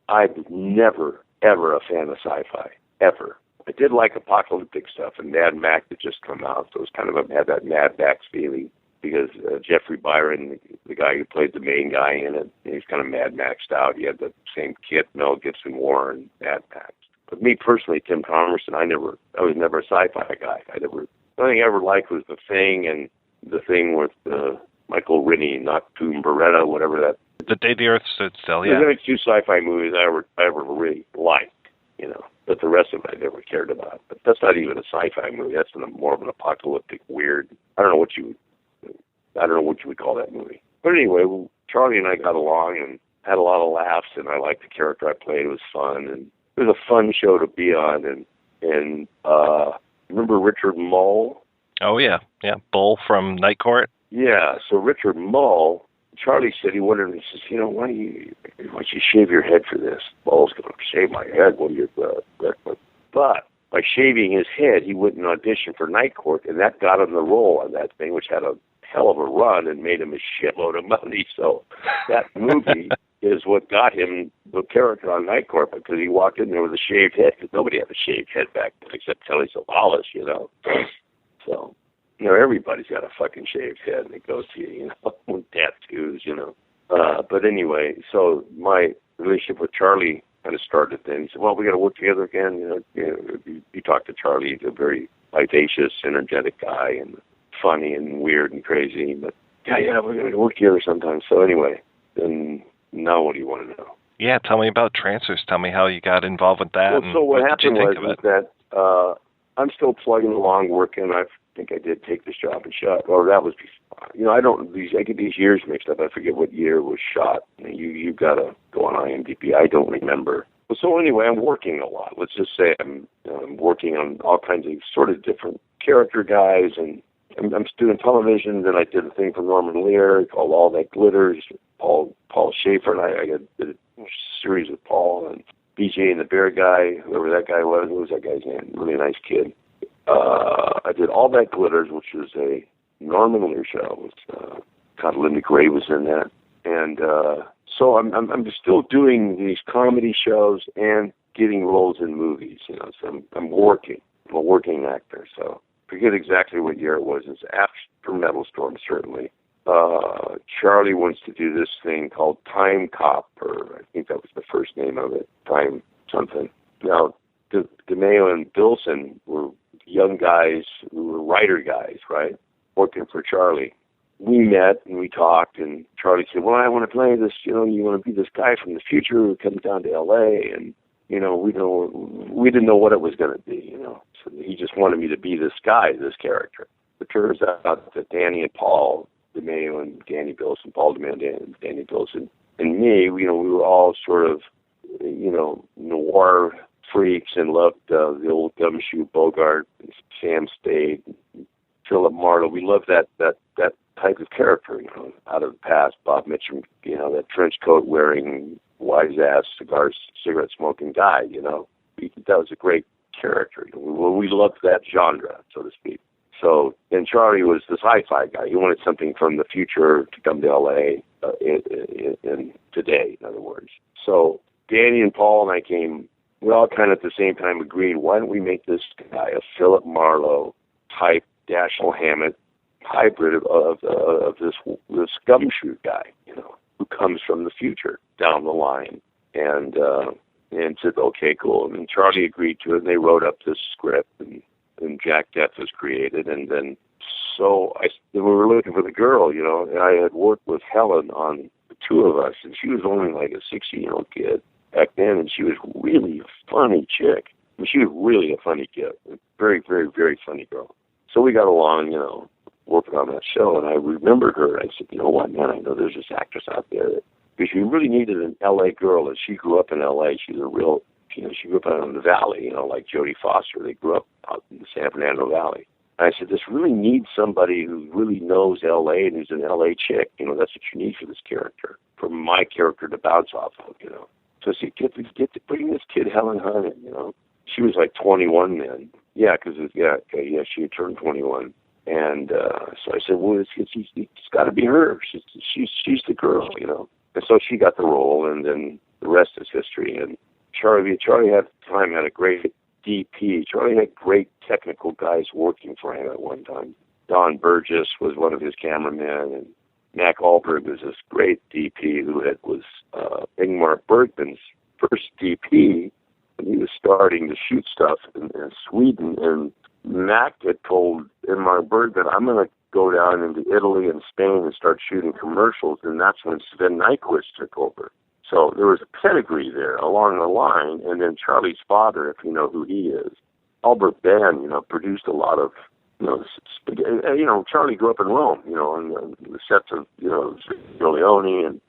I was never, ever a fan of sci-fi, ever. I did like apocalyptic stuff, and Mad Max had just come out, so it was kind of had that Mad Max feeling because Jeffrey Byron, the guy who played the main guy in it, he's kind of Mad Maxed out. He had the same kit Mel Gibson wore in Mad Max. But me personally, Tim Thomerson, I was never a sci-fi guy. The only thing I ever liked was The Thing and The Thing with Michael Rennie, Nocturne Beretta, whatever that. The Day the Earth Stood Still, yeah. There's only 2 sci-fi movies I ever really liked, you know. But the rest of it I never cared about. But that's not even a sci-fi movie. That's more of an apocalyptic, weird. I don't know what you would call that movie. But anyway, Charlie and I got along and had a lot of laughs, and I liked the character I played. It was fun, and it was a fun show to be on. And remember Richard Mull? Oh yeah, Bull from Night Court. Yeah. So Richard Mull. Charlie said he wondered, he says, you know, why don't you shave your head for this? Ball's going to shave my head. Well, but by shaving his head, he went and auditioned for Night Court, and that got him the role on that thing, which had a hell of a run and made him a shitload of money. So that movie is what got him the character on Night Court, because he walked in there with a shaved head, because nobody had a shaved head back then except Telly Savalas, you know. So... you know, everybody's got a fucking shaved head, and it goes to you know, with tattoos, you know. But anyway, so my relationship with Charlie kind of started then. He said, well, we got to work together again. You talk to Charlie. He's a very vivacious, energetic guy, and funny and weird and crazy. But, yeah, we're going to work together sometime. So anyway, then now what do you want to know? Yeah, tell me about Trancers. Tell me how you got involved with that. Well, so what happened was that I'm still plugging along, working. I think I did take this job and shot, or that was before. You know, I get these years mixed up. I forget what year it was shot. You got to go on IMDb. I don't remember. So anyway, I'm working a lot. Let's just say I'm working on all kinds of sort of different character guys, and I'm doing television. Then I did a thing for Norman Lear called All That Glitters. Paul Schaefer, and I did a series with Paul and BJ and the Bear Guy, whoever that guy was. What was that guy's name? Really nice kid. I did All That Glitters, which was a Norman Lear show. God, Linda Gray was in that. And So I'm still doing these comedy shows and getting roles in movies. So I'm working. I'm a working actor. So forget exactly what year it was. It's after Metal Storm, certainly. Charlie wants to do this thing called Time Cop, or I think that was the first name of it, Time something. Now, DeMeo and Bilson were young guys who were writer guys, right, working for Charlie. We met and we talked, and Charlie said, well, I want to play this, you want to be this guy from the future who comes down to L.A., and, we didn't know what it was going to be, So he just wanted me to be this guy, this character. It turns out that Danny and Paul DeMeo and Danny Bilson, Paul DeMeo and Danny Bilson, and me, we were all sort of, noir freaks and loved the old Gumshoe Bogart, Sam Spade, Philip Marlowe. We loved that type of character, out of the past. Bob Mitchum, that trench coat wearing, wise ass, cigarette smoking guy. That was a great character. We loved that genre, so to speak. So, and Charlie was the sci-fi guy. He wanted something from the future to come to L.A. In today, in other words. So Danny and Paul and I we all kind of at the same time agreed, why don't we make this guy a Philip Marlowe type Dashiell Hammett hybrid of this Gumshoe guy, who comes from the future down the line. And said, okay, cool. And then Charlie agreed to it, and they wrote up this script, and Jack Deth was created. And then we were looking for the girl, and I had worked with Helen on the two of us, and she was only like a 16-year-old kid back then, and she was really a funny chick. I mean, she was really a funny kid, a very, very, very funny girl. So we got along, working on that show, and I remembered her. I said, you know what, man, I know there's this actress out there because we really needed an L.A. girl, and she grew up in L.A. She's a real, she grew up out in the valley, like Jodie Foster. They grew up out in the San Fernando Valley. And I said, this really needs somebody who really knows L.A. and who's an L.A. chick. That's what you need for this character, for my character to bounce off of, So I said, get to bring this kid Helen Hunt in, She was like 21 then. Yeah, because she had turned 21. And so I said, well, it's got to be her. She's the girl, And so she got the role, and then the rest is history. And Charlie had a great DP. Charlie had great technical guys working for him at one time. Don Burgess was one of his cameramen, and Mac Ahlberg was this great DP who was Ingmar Bergman's first DP, and he was starting to shoot stuff in Sweden. And Mac had told Ingmar Bergman, I'm going to go down into Italy and Spain and start shooting commercials, and that's when Sven Nykvist took over. So there was a pedigree there along the line, and then Charlie's father, if you know who he is, Albert Band, produced a lot of, Charlie grew up in Rome, on the sets of, Leone,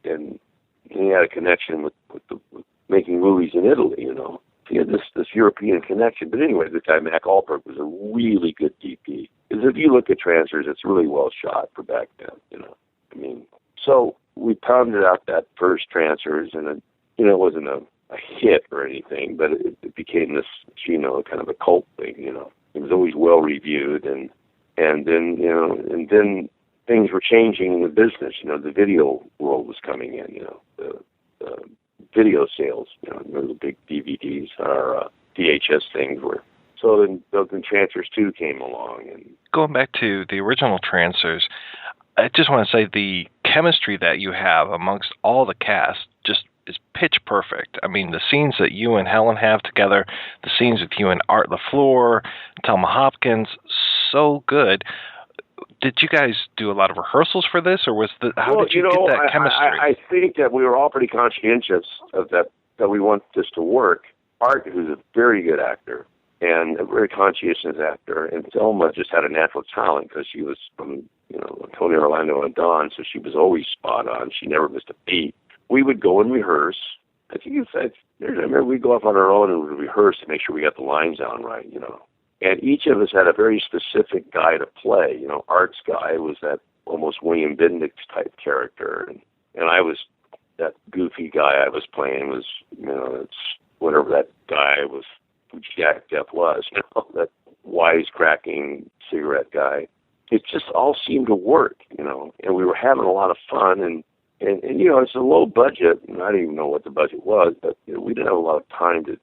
and he had a connection with making movies in Italy, He had this European connection. But anyway, the guy, Mac Ahlberg, was a really good DP. Because if you look at Trancers, it's really well shot for back then, So we pounded out that first Trancers, and it wasn't a hit or anything, but it became this, kind of a cult thing, It was always well reviewed, and then things were changing in the business. The video world was coming in. The video sales. The big DVDs or VHS things were. So then Trancers 2 came along, and going back to the original Trancers, I just want to say the chemistry that you have amongst all the cast just is pitch perfect. I mean, the scenes that you and Helen have together, the scenes with you and Art LaFleur, Thelma Hopkins, so good. Did you guys do a lot of rehearsals for this, or how did you get that chemistry? I think that we were all pretty conscientious of that we want this to work. Art, who's a very good actor and a very conscientious actor, and Thelma just had a natural talent because she was from Tony Orlando and Don, so she was always spot on. She never missed a beat. We would go and rehearse. I think I remember we'd go off on our own and we'd rehearse to make sure we got the lines down right, And each of us had a very specific guy to play. Art's guy was that almost William Bendix type character, and I was that goofy guy I was playing was, it's whatever that guy was, who Jack Deth was, that wisecracking cigarette guy. It just all seemed to work, and we were having a lot of fun, and And you know, it's a low budget, and I didn't even know what the budget was, but you know, we didn't have a lot of time to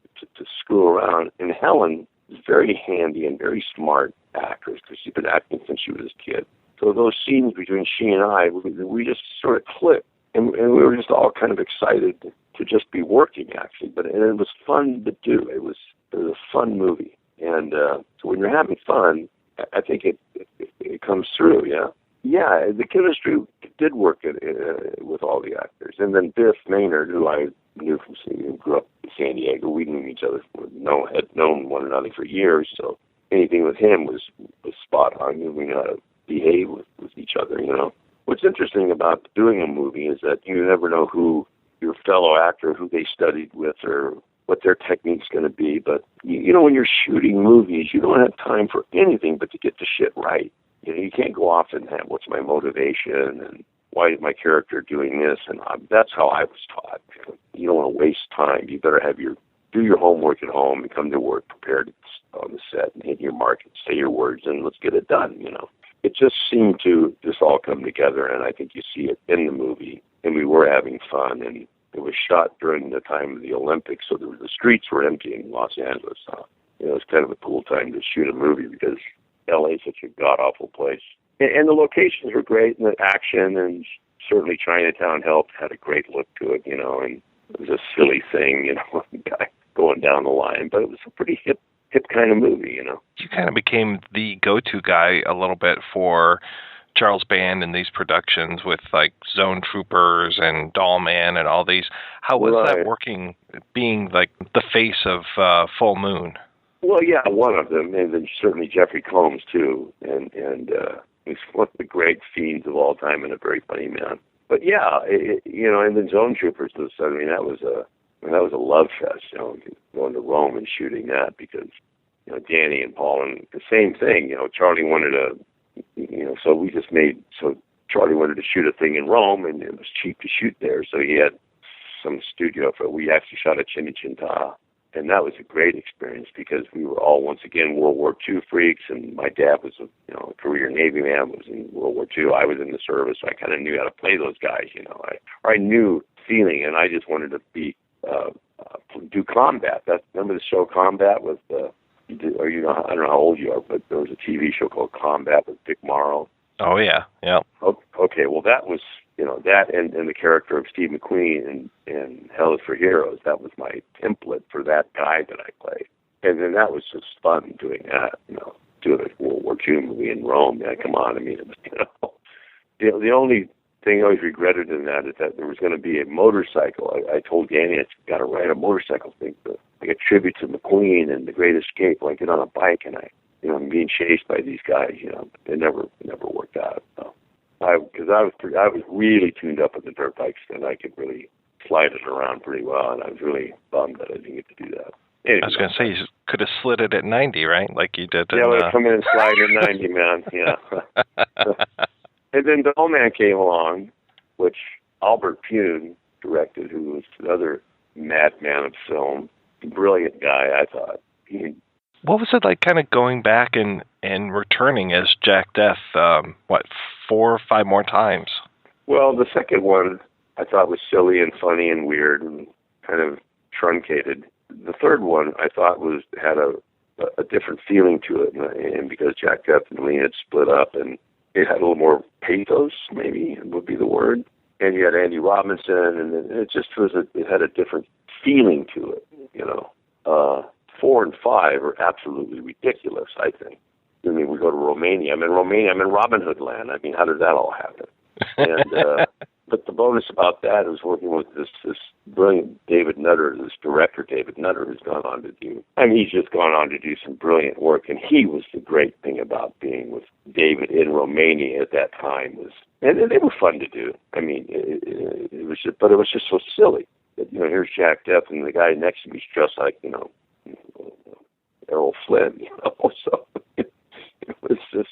screw around. And Helen was very handy and very smart actress because she'd been acting since she was a kid. So those scenes between she and I, we just sort of clicked, and we were just all kind of excited to just be working, actually. And it was fun to do. It was a fun movie, and so when you're having fun, I think it comes through. Yeah, the chemistry did work with all the actors, and then Biff Maynard, who I knew from grew up in San Diego, we knew each other, had known one another for years, so anything with him was spot on. We knew how to behave with each other, you know. What's interesting about doing a movie is that you never know who your fellow actor, who they studied with, or what their technique's going to be. But, you know, when you're shooting movies, you don't have time for anything but to get the shit right. You know, you can't go off and have what's my motivation and why is my character doing this? And that's how I was taught. You don't want to waste time. You better do your homework at home and come to work prepared on the set and hit your mark and say your words and let's get it done, you know. It just seemed to just all come together, and I think you see it in the movie. And we were having fun, and it was shot during the time of the Olympics, so the streets were empty in Los Angeles. You know, it was kind of a cool time to shoot a movie because L.A. is such a god-awful place. And the locations were great, and the action, and certainly Chinatown helped, had a great look to it, you know, and it was a silly thing, you know, guy going down the line, but it was a pretty hip kind of movie, you know. You kind of became the go-to guy a little bit for Charles Band in these productions with like Zone Troopers and Doll Man and all these. How was that working, being like the face of Full Moon? Well, yeah, one of them, and then certainly Jeffrey Combs too, and he's one of the great fiends of all time and a very funny man. But yeah, you know, and then Zone Troopers, I mean, that was a love fest, you know, going to Rome and shooting that because, you know, Danny and Paul, and the same thing, you know, Charlie wanted Charlie wanted to shoot a thing in Rome, and it was cheap to shoot there, so he had some studio we actually shot at Cinecittà, and that was a great experience because we were all, once again, World War II freaks, and my dad was a career Navy man, was in World War II. I was in the service, so I kind of knew how to play those guys, you know. I knew feeling, and I just wanted to do combat. Remember the show Combat with, I don't know how old you are, but there was a TV show called Combat with Dick Morrow. Oh, yeah, yeah. Okay, well, that was, you know, that and the character of Steve McQueen and Hell is for Heroes, that was my template for that guy that I played. And then that was just fun doing that, you know, doing a World War II movie in Rome. Yeah, come on, I mean, it was, you know, the only thing I always regretted in that is that there was going to be a motorcycle. I told Danny I got to write a motorcycle thing, like a tribute to McQueen and The Great Escape. Like, get on a bike and I'm being chased by these guys. You know, it never worked out. So because I was really tuned up with the dirt bikes, and I could really slide it around pretty well, and I was really bummed that I didn't get to do that. Anyway, I was going to say, you could have slid it at 90, right? Like you did. Yeah, I come in and slide at 90, man. Yeah. And then Doll Man came along, which Albert Pune directed, who was another madman of film. Brilliant guy, I thought. What was it like kind of going back and returning as Jack Deth, 4 or 5 more times? Well, the second one I thought was silly and funny and weird and kind of truncated. The third one I thought had a different feeling to it, and because Jack Deth and Lee had split up, and it had a little more pathos, maybe would be the word. And you had Andy Robinson, and it just it had a different feeling to it, you know. 4 and 5 are absolutely ridiculous, I think. I mean, we go to Romania. I'm in Robin Hood land. I mean, how did that all happen? And but the bonus about that is working with this brilliant David Nutter, this director David Nutter, who's gone on to do. I mean, he's just gone on to do some brilliant work, and he was the great thing about being with David in Romania at that time and they were fun to do. I mean, it was just so silly. That, you know, here's Jack Deth, and the guy next to me is dressed like, you know, Errol Flynn, you know. So it was just,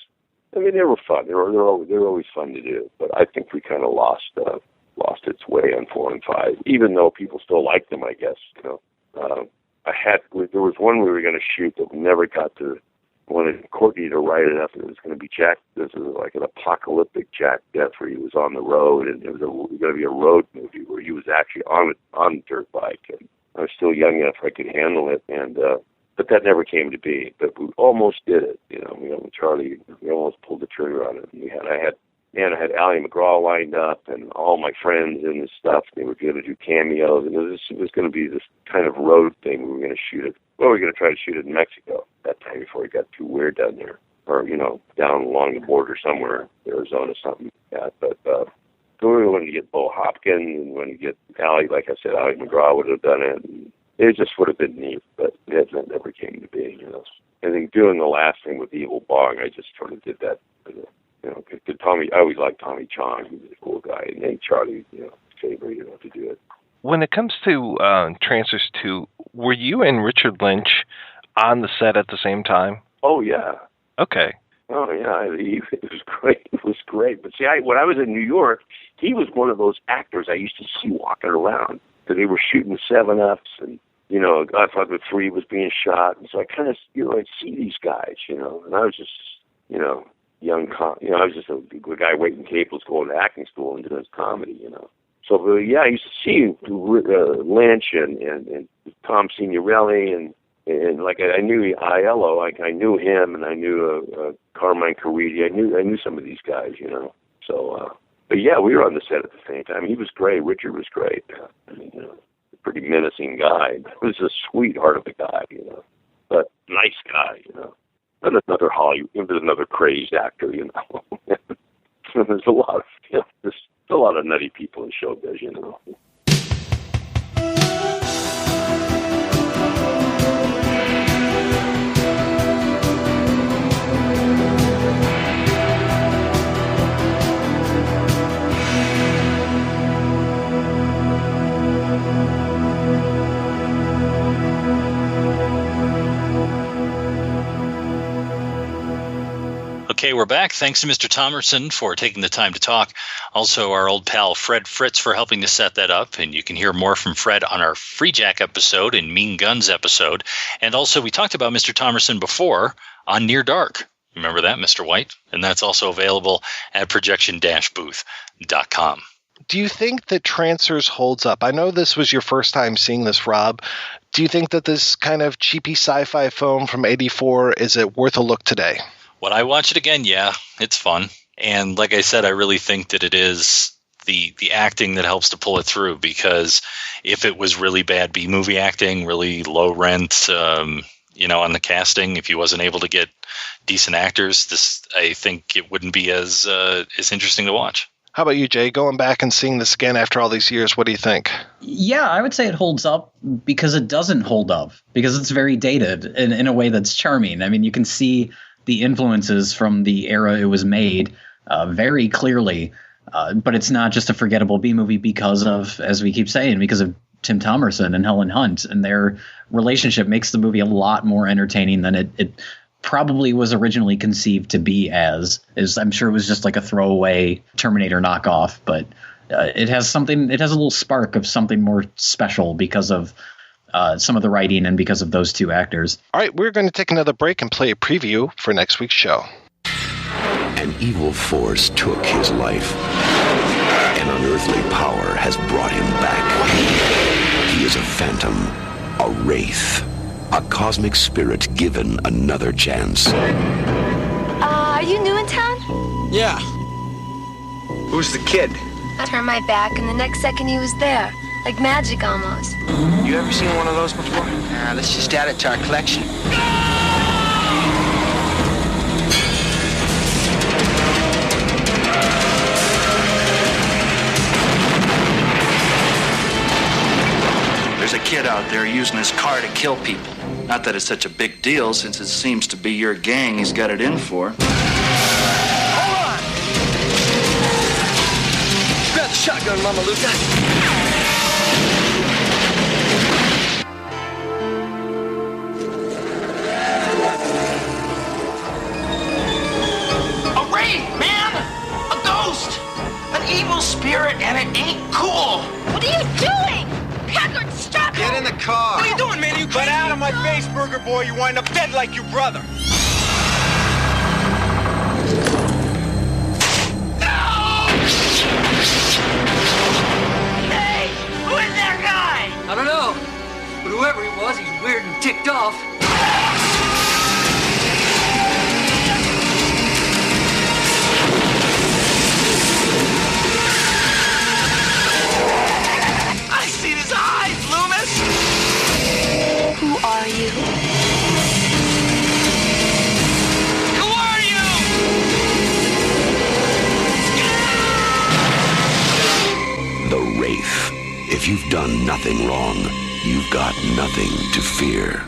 I mean, they were fun. They were always fun to do. But I think we kind of lost its way on 4 and 5, even though people still liked them, I guess. You know, there was one we were going to shoot that we never got to wanted Courtney to write it up. It was going to be this is like an apocalyptic Jack Deth where he was on the road, and it was going to be a road movie where he was actually on a dirt bike. And I was still young enough I could handle it, and but that never came to be. But we almost did it, Charlie, we almost pulled the trigger on it. And I had Ally McGraw lined up and all my friends and this stuff. They were going to do cameos, and it was going to be this kind of road thing. We were going to shoot it. Well, we were going to try to shoot it in Mexico that time before it got too weird down there, or down along the border somewhere, Arizona, something like that. But we wanted to get Bo Hopkins, and we wanted to get Ally. Like I said, Ally McGraw would have done it. And it just would have been neat, but that never came to be. I think doing the last thing with Evil Bong, I just sort of did that. Tommy, I always liked Tommy Chong. He was a cool guy, and then Charlie, favorite, to do it. When it comes to Trancers 2, were you and Richard Lynch on the set at the same time? Oh, yeah. Okay. Oh, yeah. It was great. It was great. But see, when I was in New York, he was one of those actors I used to see walking around. Because they were shooting 7-Ups, and, Godfather 3 was being shot. And so I kind of, I'd see these guys, and I was just, young, I was just a guy waiting tables, going to acting school and doing his comedy, So, yeah, I used to see Lynch and Tom Signorelli, and like I knew Aiello, like I knew him, and I knew Carmine Caridi. I knew some of these guys, So, but yeah, we were on the set at the same time. He was great. Richard was great. A pretty menacing guy. He was a sweetheart of a guy, but nice guy, But another Hollywood, there's another crazed actor, There's a lot of, there's a lot of nutty people in showbiz, Okay, we're back. Thanks to Mr. Thomerson for taking the time to talk. Also, our old pal Fred Fritz for helping to set that up. And you can hear more from Fred on our Free Jack episode and Mean Guns episode. And also, we talked about Mr. Thomerson before on Near Dark. Remember that, Mr. White? And that's also available at projection-booth.com. Do you think that Trancers holds up? I know this was your first time seeing this, Rob. Do you think that this kind of cheapy sci-fi film from '84, is it worth a look today? When I watch it again, yeah, it's fun. And like I said, I really think that it is the acting that helps to pull it through, because if it was really bad B-movie acting, really low rent, on the casting, if he wasn't able to get decent actors, I think it wouldn't be as interesting to watch. How about you, Jay? Going back and seeing this again after all these years, what do you think? Yeah, I would say it holds up because it doesn't hold up, because it's very dated in a way that's charming. I mean, you can see the influences from the era it was made very clearly, but it's not just a forgettable B-movie because of, as we keep saying, because of Tim Thomerson and Helen Hunt, and their relationship makes the movie a lot more entertaining than it probably was originally conceived to be as. I'm sure it was just like a throwaway Terminator knockoff, but it has a little spark of something more special because of some of the writing and because of those two actors. All right, we're going to take another break and play a preview for next week's show. An evil force took his life. An unearthly power has brought him back. He is a phantom, a wraith, a cosmic spirit given another chance. Are you new in town? Yeah. Who's the kid? I turned my back, and the next second he was there. Like magic, almost. You ever seen one of those before? Let's just add it to our collection. There's a kid out there using his car to kill people. Not that it's such a big deal, since it seems to be your gang he's got it in for. Hold on! Grab the shotgun, Mama Luca. Evil spirit, and it ain't cool. What are you doing? Packard, stop! Get in the car. What are you doing, man? You Get out of my face, Burger Boy. You wind up dead like your brother. Hey, who is that guy? I don't know, but whoever he was, he's weird and ticked off. I see his eyes, Loomis! Who are you? Who are you? The Wraith. If you've done nothing wrong, you've got nothing to fear.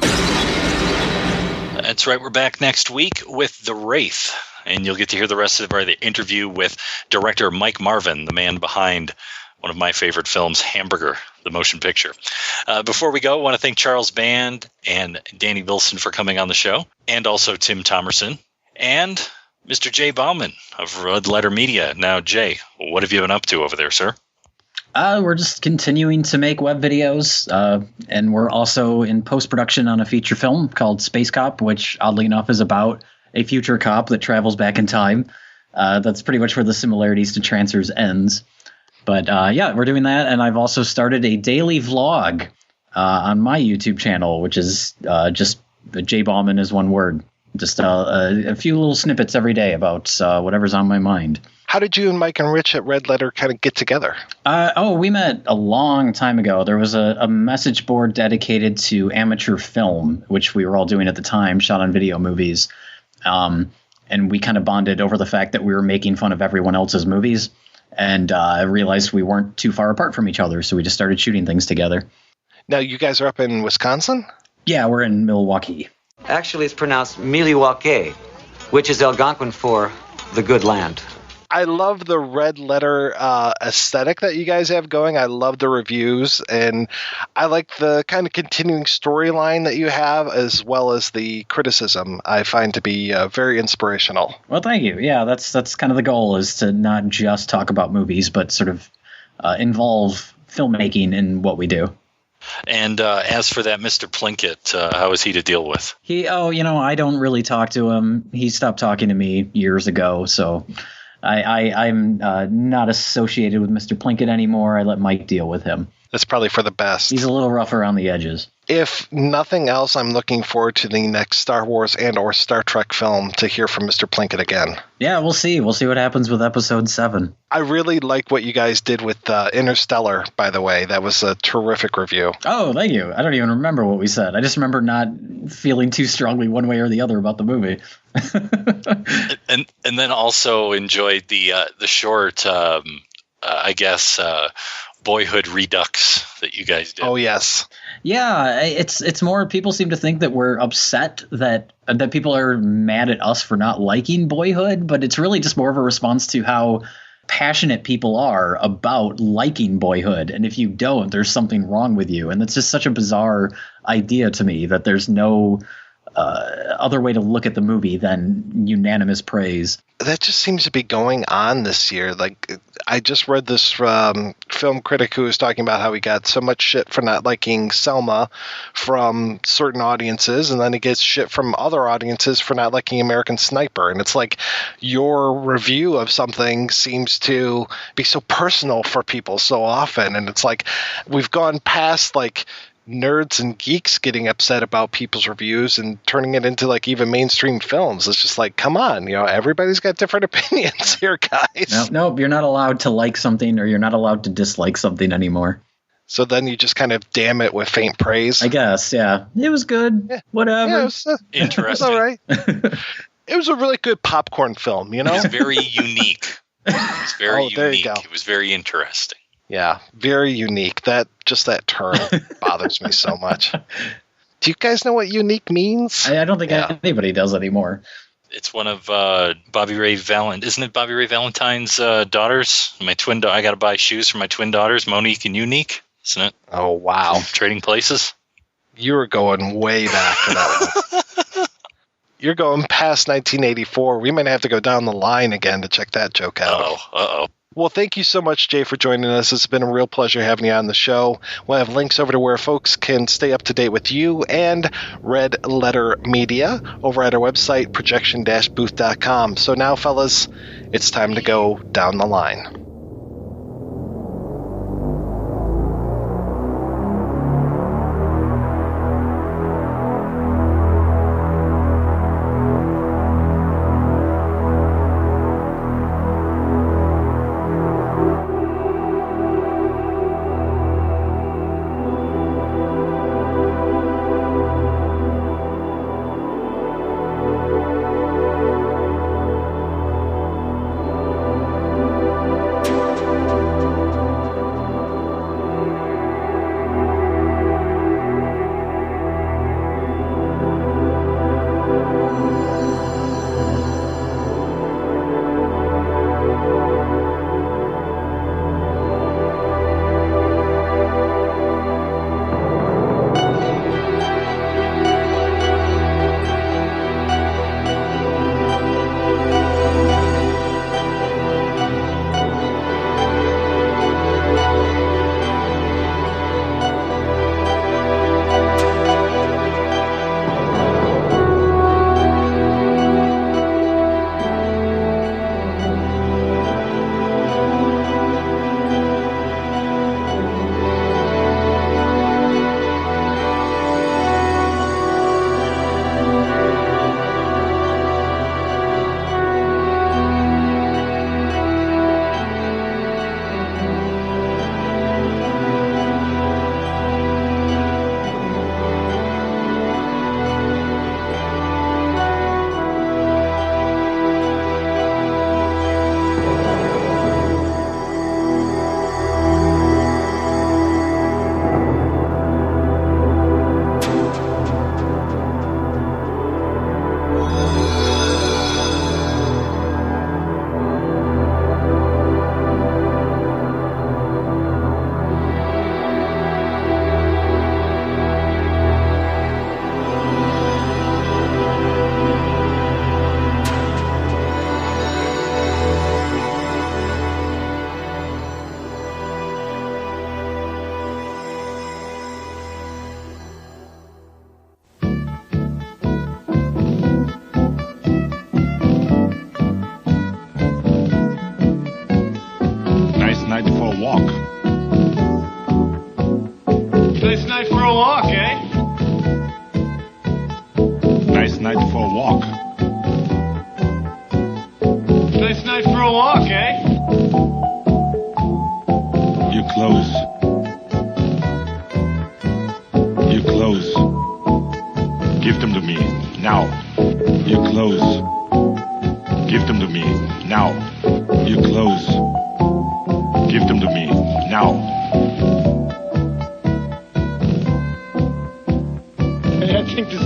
That's right. We're back next week with The Wraith, and you'll get to hear the rest of our interview with director Mike Marvin, the man behind one of my favorite films, Hamburger, the motion picture. Before we go, I want to thank Charles Band and Danny Wilson for coming on the show, and also Tim Thomerson, and Mr. Jay Bauman of Red Letter Media. Now, Jay, what have you been up to over there, sir? We're just continuing to make web videos, and we're also in post-production on a feature film called Space Cop, which, oddly enough, is about a future cop that travels back in time. That's pretty much where the similarities to Trancers ends. But yeah, we're doing that, and I've also started a daily vlog on my YouTube channel, which is just J Bauman is one word. Just a few little snippets every day about whatever's on my mind. How did you and Mike and Rich at Red Letter kind of get together? We met a long time ago. There was a message board dedicated to amateur film, which we were all doing at the time, shot on video movies. And we kind of bonded over the fact that we were making fun of everyone else's movies. And I realized we weren't too far apart from each other, so we just started shooting things together. Now, you guys are up in Wisconsin? Yeah, we're in Milwaukee. Actually, it's pronounced Milwaukee, which is Algonquin for the good land. I love the Red Letter aesthetic that you guys have going. I love the reviews, and I like the kind of continuing storyline that you have, as well as the criticism I find to be very inspirational. Well, thank you. Yeah, that's kind of the goal, is to not just talk about movies, but sort of involve filmmaking in what we do. And as for that Mr. Plinkett, how is he to deal with? I don't really talk to him. He stopped talking to me years ago, so I'm not associated with Mr. Plinkett anymore. I let Mike deal with him. That's probably for the best. He's a little rough around the edges. If nothing else, I'm looking forward to the next Star Wars and or Star Trek film to hear from Mr. Plinkett again. Yeah, we'll see. We'll see what happens with Episode 7. I really like what you guys did with Interstellar, by the way. That was a terrific review. Oh, thank you. I don't even remember what we said. I just remember not feeling too strongly one way or the other about the movie. and then also enjoyed the short, Boyhood Redux that you guys did. Oh, yes. Yeah, it's more, people seem to think that we're upset that people are mad at us for not liking Boyhood, but it's really just more of a response to how passionate people are about liking Boyhood. And if you don't, there's something wrong with you. And that's just such a bizarre idea to me, that there's no other way to look at the movie than unanimous praise. That just seems to be going on this year. Like, I just read this film critic who was talking about how he got so much shit for not liking Selma from certain audiences, and then he gets shit from other audiences for not liking American Sniper. And it's like, your review of something seems to be so personal for people so often. And it's like, we've gone past like nerds and geeks getting upset about people's reviews and turning it into like even mainstream films. It's just like, come on, everybody's got different opinions here, guys. Nope, you're not allowed to like something, or you're not allowed to dislike something anymore. So then you just kind of damn it with faint praise. I guess, yeah. It was good. Yeah. Whatever. Yeah, it was, interesting. It was all right. It was a really good popcorn film, It was very unique. It was very unique. There you go. It was very interesting. Yeah, very unique. That term bothers me so much. Do you guys know what unique means? I don't think anybody does anymore. It's one of Bobby Ray Valentine. Isn't it Bobby Ray Valentine's daughters? My twin. I got to buy shoes for my twin daughters, Monique and Unique. Isn't it? Oh, wow. From Trading Places. You were going way back for that one. You're going past 1984. We might have to go down the line again to check that joke out. Uh-oh. Well, thank you so much, Jay, for joining us. It's been a real pleasure having you on the show. We'll have links over to where folks can stay up to date with you and Red Letter Media over at our website, projection-booth.com. So now, fellas, it's time to go down the line.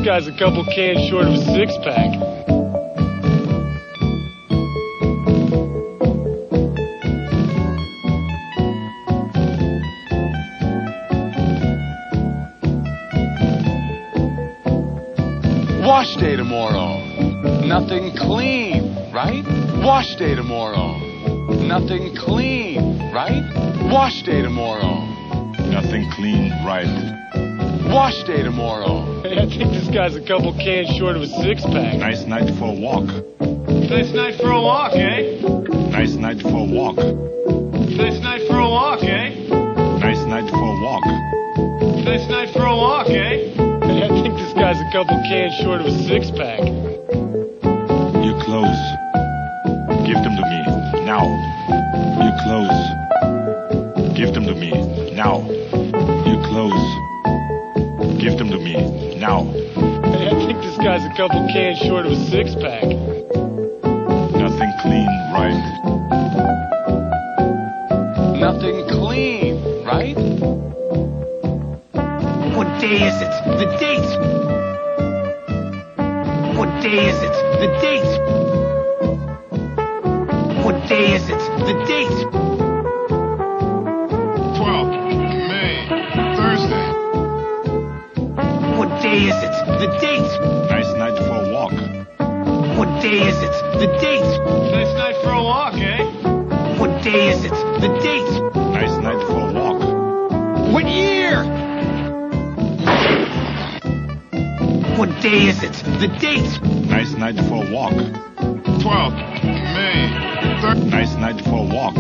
Guy's a couple cans short of a six-pack. Wash day tomorrow. Nothing clean, right? Wash day tomorrow. Nothing clean, right? Wash day tomorrow. Nothing clean, right? Wash day tomorrow. Hey, I think this guy's a couple cans short of a six-pack. Nice night for a walk. Nice night for a walk, eh? Nice night for a walk. Nice night for a walk, eh? Nice night for a walk. Nice night for a walk, eh? Hey, I think this guy's a couple cans short of a six-pack. Your clothes. Give them to me, now. Your clothes. Give them to me, now. Your clothes. Give them to me, now. Hey, I think this guy's a couple cans short of a six-pack. Nothing clean, right? Nothing clean, right? What day is it? The date! What day is it? The date! What day is it? The date! 12 May, Thursday. What day is it? The date! Nice night for a walk. What day is it? The date! Nice night for a walk, eh? What day is What day is it? The date. Nice night for a walk. 12th May. Nice night for a walk.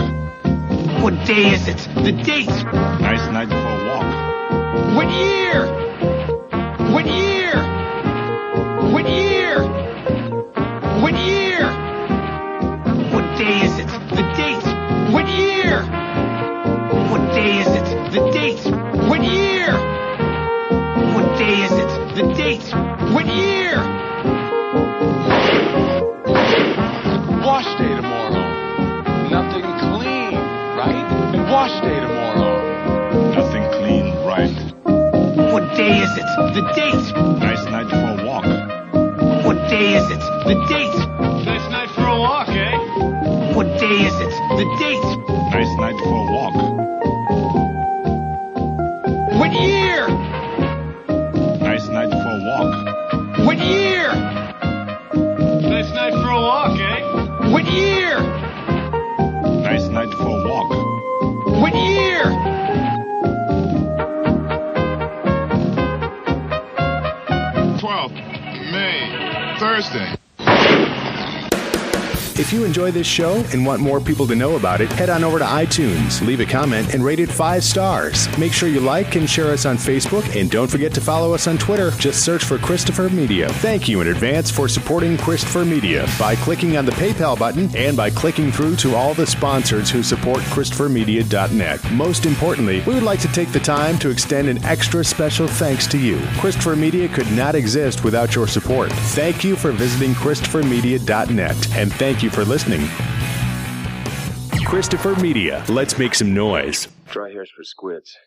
What day is it? The date. Nice night for a walk. What year? What year? What year? What year? What day is it? The date. What year? What day is it? The date. What year? What day is it? The date. What year? Wash day tomorrow. Nothing clean, right? Wash day tomorrow. Nothing clean, right? What day is it? The date. Nice night for a walk. What day is it? The date. Nice night for a walk, eh? What day is it? The date. Nice night for a walk. What year? Nice night for a walk. What year? Nice night for a walk, eh? What year? Nice night for a walk. What year? May, Thursday. If you enjoy this show and want more people to know about it, head on over to iTunes, leave a comment, and rate it 5 stars. Make sure you like and share us on Facebook, and don't forget to follow us on Twitter. Just search for Christopher Media. Thank you in advance for supporting Christopher Media by clicking on the PayPal button and by clicking through to all the sponsors who support ChristopherMedia.net. Most importantly, we would like to take the time to extend an extra special thanks to you. Christopher Media could not exist without your support. Thank you for visiting ChristopherMedia.net, and thank you for listening. Christopher Media. Let's make some noise. Try hairs for squids.